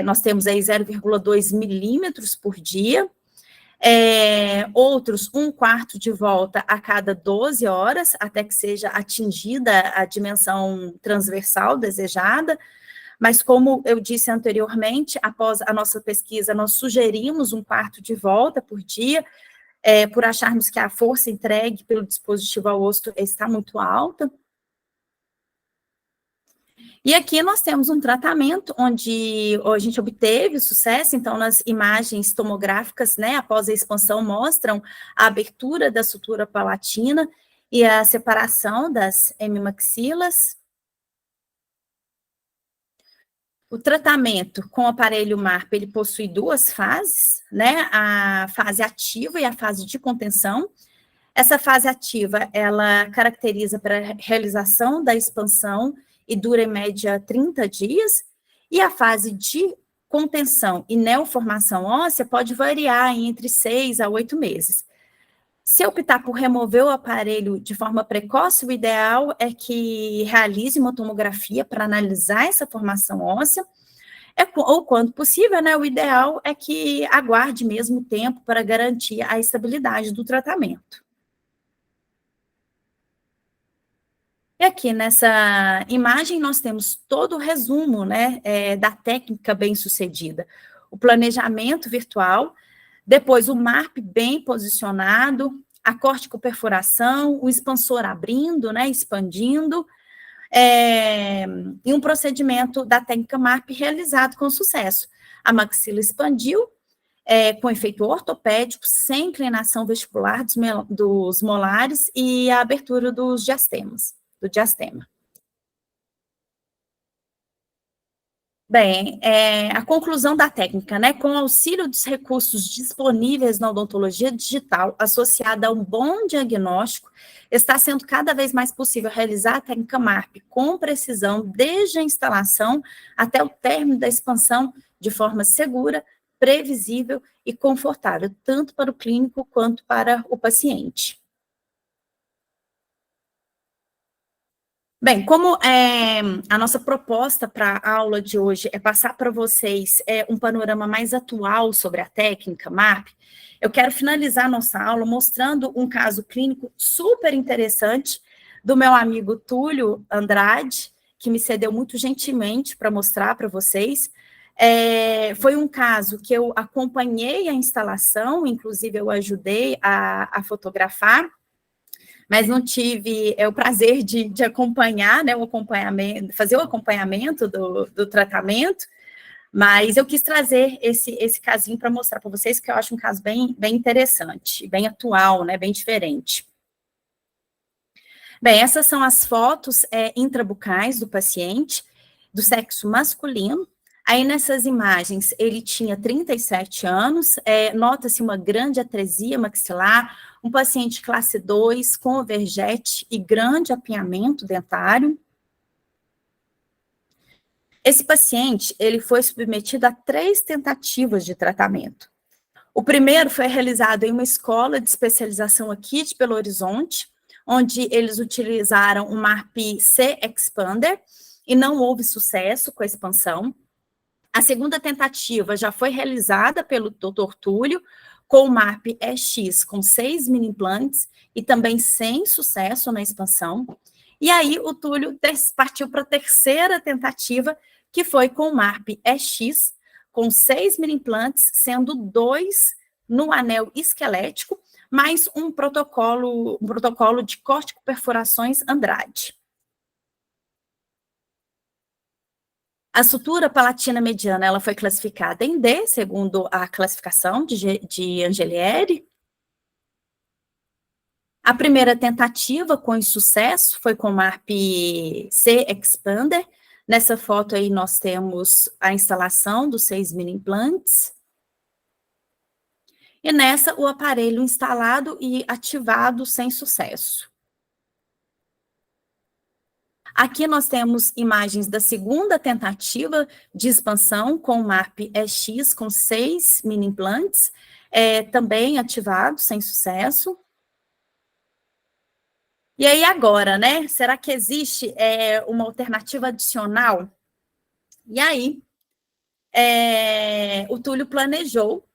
Speaker 1: nós temos aí 0,2 milímetros por dia, outros 1/4 de volta a cada 12 horas, até que seja atingida a dimensão transversal desejada, mas como eu disse anteriormente, após a nossa pesquisa, nós sugerimos 1/4 de volta por dia, por acharmos que a força entregue pelo dispositivo ao osso está muito alta. E aqui nós temos um tratamento onde a gente obteve sucesso, então nas imagens tomográficas, né, após a expansão, mostram a abertura da sutura palatina e a separação das hemimaxilas. O tratamento com o aparelho MARP, ele possui duas fases, né, a fase ativa e a fase de contenção. Essa fase ativa, ela caracteriza para a realização da expansão e dura em média 30 dias, e a fase de contenção e neoformação óssea pode variar entre 6 a 8 meses. Se optar por remover o aparelho de forma precoce, o ideal é que realize uma tomografia para analisar essa formação óssea, ou quando possível, né, o ideal é que aguarde mesmo tempo para garantir a estabilidade do tratamento. E aqui nessa imagem nós temos todo o resumo, né, da técnica bem-sucedida. O planejamento virtual, depois o MARP bem posicionado, a corticoperfuração, o expansor abrindo, né, expandindo, e um procedimento da técnica MARP realizado com sucesso. A maxila expandiu, com efeito ortopédico, sem inclinação vestibular dos molares e a abertura dos diastemas. Do diastema. Bem, a conclusão da técnica, né, com auxílio dos recursos disponíveis na odontologia digital, associada a um bom diagnóstico, está sendo cada vez mais possível realizar a técnica MARP com precisão, desde a instalação até o término da expansão, de forma segura, previsível e confortável, tanto para o clínico quanto para o paciente. Bem, como a nossa proposta para a aula de hoje é passar para vocês um panorama mais atual sobre a técnica MARP, eu quero finalizar a nossa aula mostrando um caso clínico super interessante do meu amigo Túlio Andrade, que me cedeu muito gentilmente para mostrar para vocês. Foi um caso que eu acompanhei a instalação, inclusive eu ajudei a fotografar, mas não tive o prazer de acompanhar, né, fazer o acompanhamento do tratamento, mas eu quis trazer esse casinho para mostrar para vocês, que eu acho um caso bem interessante, bem atual, né, bem diferente. Bem, essas são as fotos intrabucais do paciente, do sexo masculino. Aí, nessas imagens, ele tinha 37 anos, nota-se uma grande atresia maxilar, um paciente classe 2, com overjet e grande apinhamento dentário. Esse paciente, ele foi submetido a 3 tentativas de tratamento. O primeiro foi realizado em uma escola de especialização aqui de Belo Horizonte, onde eles utilizaram o MARP-C Expander, e não houve sucesso com a expansão. A segunda tentativa já foi realizada pelo Dr. Túlio, com o MARP-EX com 6 mini-implantes, e também sem sucesso na expansão. E aí o Túlio partiu para a terceira tentativa, que foi com o MARP-EX, com 6 mini-implantes, sendo 2 no anel esquelético, mais um protocolo de corticoperfurações Andrade. A sutura palatina mediana, ela foi classificada em D, segundo a classificação de Angelieri. A primeira tentativa com insucesso foi com o MARP-C Expander. Nessa foto aí nós temos a instalação dos 6 mini-implantes. E nessa, o aparelho instalado e ativado sem sucesso. Aqui nós temos imagens da segunda tentativa de expansão com o MARP-EX com 6 mini-implantes, também ativado, sem sucesso. E aí agora, né, será que existe uma alternativa adicional? E aí, o Túlio planejou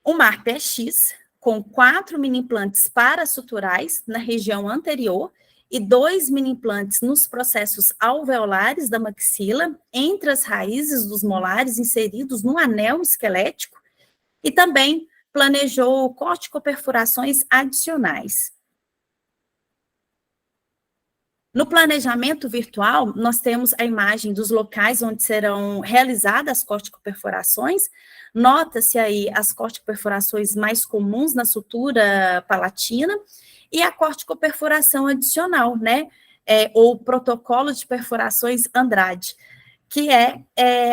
Speaker 1: o MARP-EX com 4 mini-implantes parasuturais na região anterior, e 2 mini-implantes nos processos alveolares da maxila, entre as raízes dos molares inseridos no anel esquelético, e também planejou corticoperfurações adicionais. No planejamento virtual, nós temos a imagem dos locais onde serão realizadas as corticoperfurações. Nota-se aí as corticoperfurações mais comuns na sutura palatina e a corticoperfuração adicional, né? Ou protocolo de perfurações Andrade, que é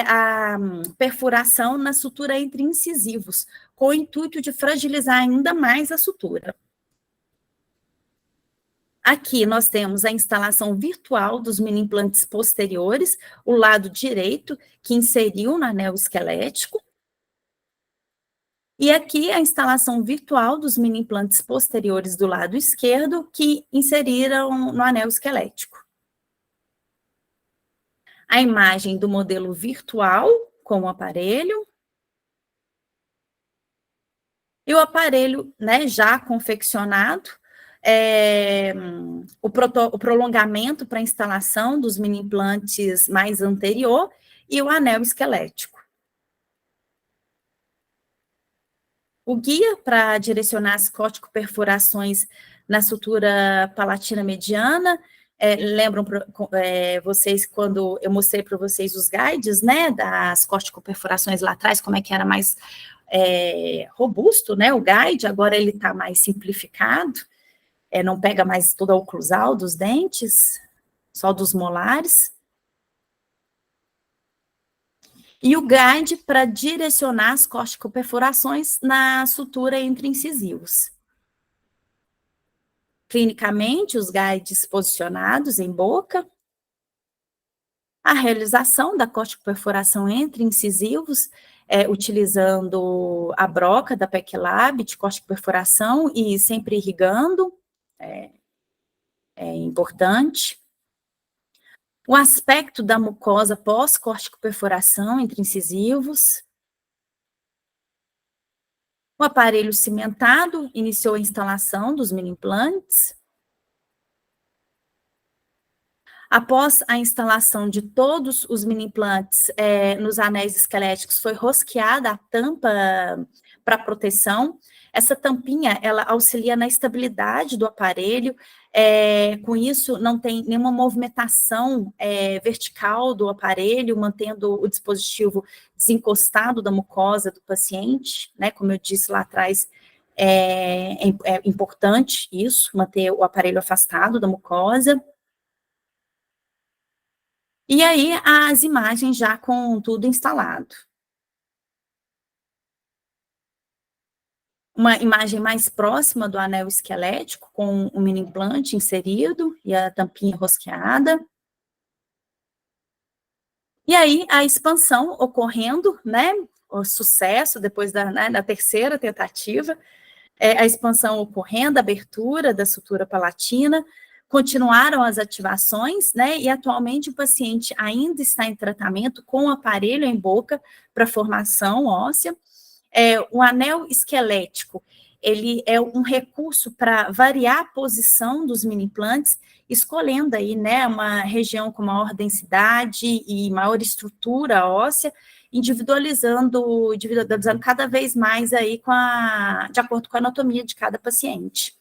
Speaker 1: a perfuração na sutura entre incisivos, com o intuito de fragilizar ainda mais a sutura. Aqui nós temos a instalação virtual dos mini implantes posteriores, o lado direito, que inseriu no anel esquelético. E aqui a instalação virtual dos mini implantes posteriores do lado esquerdo, que inseriram no anel esquelético. A imagem do modelo virtual com o aparelho. E o aparelho, né, já confeccionado, o prolongamento para a instalação dos mini implantes mais anterior e o anel esquelético. O guia para direcionar as corticoperfurações na sutura palatina mediana, lembram vocês quando eu mostrei para vocês os guides, né, das corticoperfurações lá atrás, como é que era mais robusto, né, o guide, agora ele está mais simplificado, não pega mais toda a oclusal dos dentes, só dos molares. E o guide para direcionar as corticoperfurações na sutura entre incisivos. Clinicamente, os guides posicionados em boca. A realização da corticoperfuração entre incisivos, utilizando a broca da PEC Lab de corticoperfuração e sempre irrigando, é importante. O aspecto da mucosa pós-corticoperfuração entre incisivos. O aparelho cimentado iniciou a instalação dos mini implantes. Após a instalação de todos os mini implantes nos anéis esqueléticos, foi rosqueada a tampa para proteção. Essa tampinha, ela auxilia na estabilidade do aparelho, com isso não tem nenhuma movimentação vertical do aparelho, mantendo o dispositivo desencostado da mucosa do paciente, né, como eu disse lá atrás, é importante isso, manter o aparelho afastado da mucosa. E aí, as imagens já com tudo instalado. Uma imagem mais próxima do anel esquelético, com o mini implante inserido e a tampinha rosqueada. E aí, a expansão ocorrendo, né, o sucesso depois da terceira tentativa, a expansão ocorrendo, a abertura da sutura palatina, continuaram as ativações, né, e atualmente o paciente ainda está em tratamento com o aparelho em boca para formação óssea. O anel esquelético, ele é um recurso para variar a posição dos mini implantes, escolhendo aí, né, uma região com maior densidade e maior estrutura óssea, individualizando cada vez mais aí de acordo com a anatomia de cada paciente.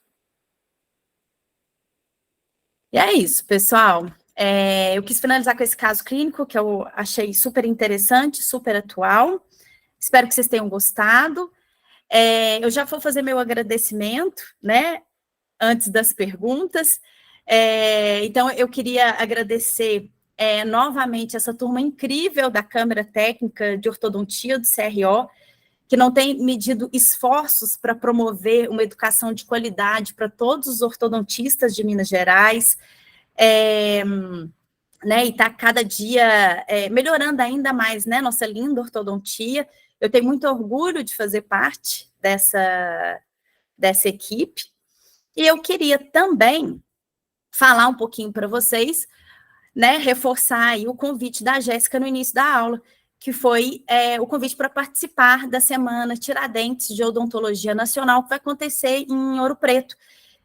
Speaker 1: E é isso, pessoal. Eu quis finalizar com esse caso clínico, que eu achei super interessante, super atual. Espero que vocês tenham gostado. Eu já vou fazer meu agradecimento, né, antes das perguntas. Então, eu queria agradecer novamente essa turma incrível da Câmara Técnica de Ortodontia do CRO, que não tem medido esforços para promover uma educação de qualidade para todos os ortodontistas de Minas Gerais, né, e está cada dia melhorando ainda mais, né, nossa linda ortodontia. Eu tenho muito orgulho de fazer parte dessa equipe, e eu queria também falar um pouquinho para vocês, né, reforçar aí o convite da Jéssica no início da aula, que foi o convite para participar da Semana Tiradentes de Odontologia Nacional, que vai acontecer em Ouro Preto.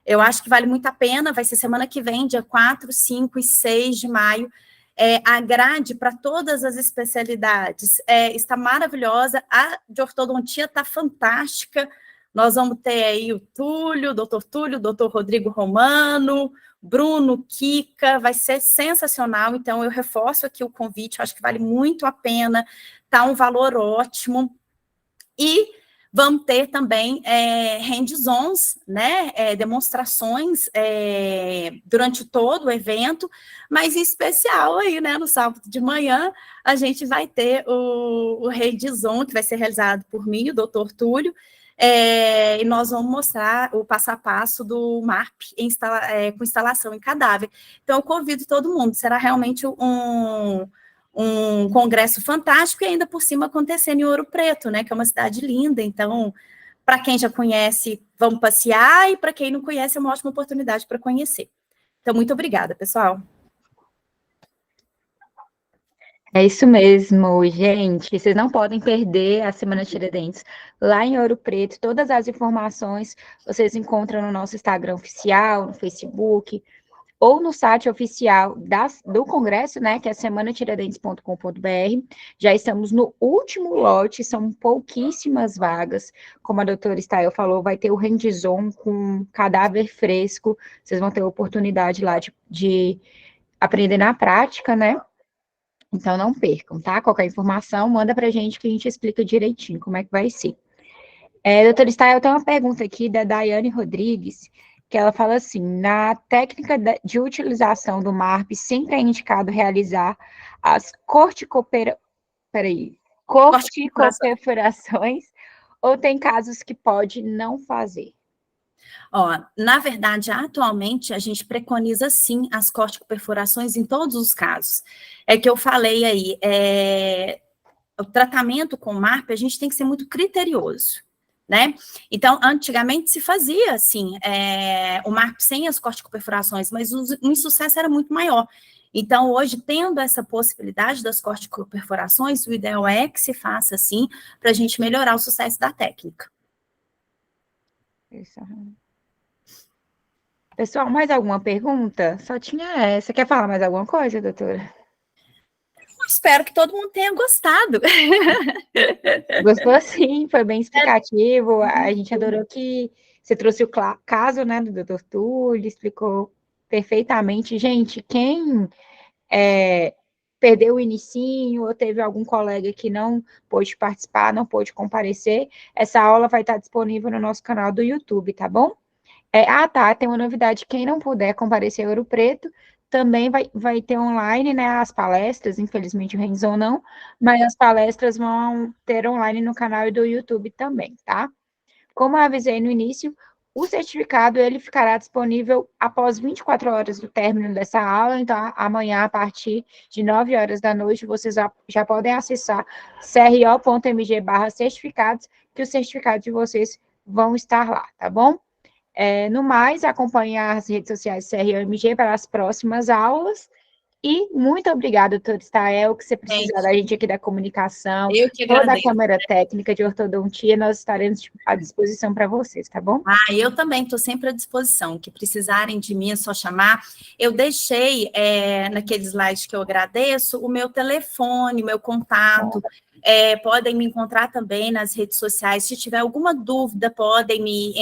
Speaker 1: Eu acho que vale muito a pena, vai ser semana que vem, dia 4, 5 e 6 de maio. A grade para todas as especialidades está maravilhosa, a de ortodontia está fantástica, Nós vamos ter aí o Túlio, o doutor Rodrigo Romano, Bruno, Kika, vai ser sensacional. Então, eu reforço aqui o convite, eu acho que vale muito a pena, tá um valor ótimo. E vamos ter também hands-ons, né, demonstrações durante todo o evento, mas em especial aí, né, no sábado de manhã, a gente vai ter o hands-on, que vai ser realizado por mim, o doutor Túlio, e nós vamos mostrar o passo a passo do MARP com instalação em cadáver. Então, eu convido todo mundo, será realmente um congresso fantástico e ainda por cima acontecendo em Ouro Preto, né, que é uma cidade linda. Então, para quem já conhece, vamos passear, e para quem não conhece, é uma ótima oportunidade para conhecer. Então, muito obrigada, pessoal.
Speaker 2: É isso mesmo, gente. Vocês não podem perder a Semana Tiradentes lá em Ouro Preto. Todas as informações vocês encontram no nosso Instagram oficial, no Facebook, ou no site oficial do Congresso, né, que é semanatiradentes.com.br. Já estamos no último lote, são pouquíssimas vagas. Como a doutora Stael falou, vai ter o hands-on com cadáver fresco. Vocês vão ter a oportunidade lá de aprender na prática, né? Então, não percam, tá? Qualquer informação, manda pra gente que a gente explica direitinho como é que vai ser. Doutora Stael, tem uma pergunta aqui da Daiane Rodrigues, que ela fala assim, na técnica de utilização do MARP, sempre é indicado realizar as corticopperfurações, ou tem casos que pode não fazer?
Speaker 1: Na verdade, atualmente, a gente preconiza, sim, as corticopperfurações em todos os casos. É que eu falei aí, o tratamento com MARP, a gente tem que ser muito criterioso, né? Então, antigamente se fazia, assim, o MARP sem as corticopperfurações, mas o insucesso era muito maior. Então, hoje, tendo essa possibilidade das corticopperfurações, o ideal é que se faça assim, para a gente melhorar o sucesso da técnica.
Speaker 2: Pessoal, mais alguma pergunta? Só tinha essa. Quer falar mais alguma coisa, doutora?
Speaker 1: Eu espero que todo mundo tenha gostado.
Speaker 2: Gostou sim, foi bem explicativo. A gente adorou que você trouxe o caso, né, do doutor Túlio, explicou perfeitamente. Gente, quem perdeu o inicinho ou teve algum colega que não pôde participar, não pôde comparecer, essa aula vai estar disponível no nosso canal do YouTube, tá bom? Tem uma novidade, quem não puder comparecer a Ouro Preto, também vai ter online, né, as palestras, infelizmente o hands-on não, mas as palestras vão ter online no canal do YouTube também, tá? Como eu avisei no início, o certificado, ele ficará disponível após 24 horas do término dessa aula, então amanhã, a partir de 9 horas da noite, vocês já podem acessar cro.mg/certificados, que os certificados de vocês vão estar lá, tá bom? No mais, acompanhe as redes sociais CROMG para as próximas aulas. E muito obrigada, doutora Stael, que você precisar da gente aqui da comunicação, toda a Câmara Técnica de Ortodontia, nós estaremos à disposição para vocês, tá bom?
Speaker 1: Eu também estou sempre à disposição, que precisarem de mim é só chamar. Eu deixei, naquele slide que eu agradeço, o meu telefone, meu contato, podem me encontrar também nas redes sociais. Se tiver alguma dúvida, podem me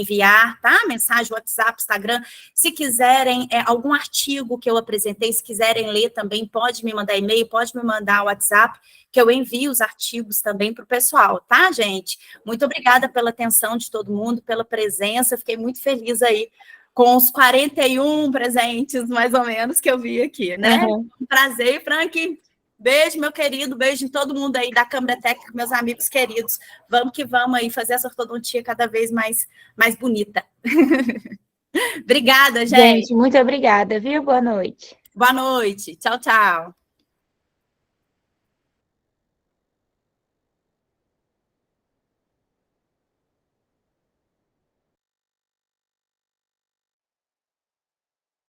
Speaker 1: enviar, tá? Mensagem, WhatsApp, Instagram. Se quiserem algum artigo que eu apresentei, se quiserem ler também, pode me mandar e-mail, pode me mandar WhatsApp, que eu envio os artigos também para o pessoal, tá, gente? Muito obrigada pela atenção de todo mundo, pela presença. Fiquei muito feliz aí com os 41 presentes, mais ou menos, que eu vi aqui, né?
Speaker 2: Uhum.
Speaker 1: Um prazer, Frank. Beijo, meu querido, beijo em todo mundo aí da Câmara Técnica, meus amigos queridos. Vamos que vamos aí fazer essa ortodontia cada vez mais bonita. Obrigada, gente.
Speaker 2: Gente, muito obrigada, viu? Boa noite.
Speaker 1: Boa noite. Tchau, tchau.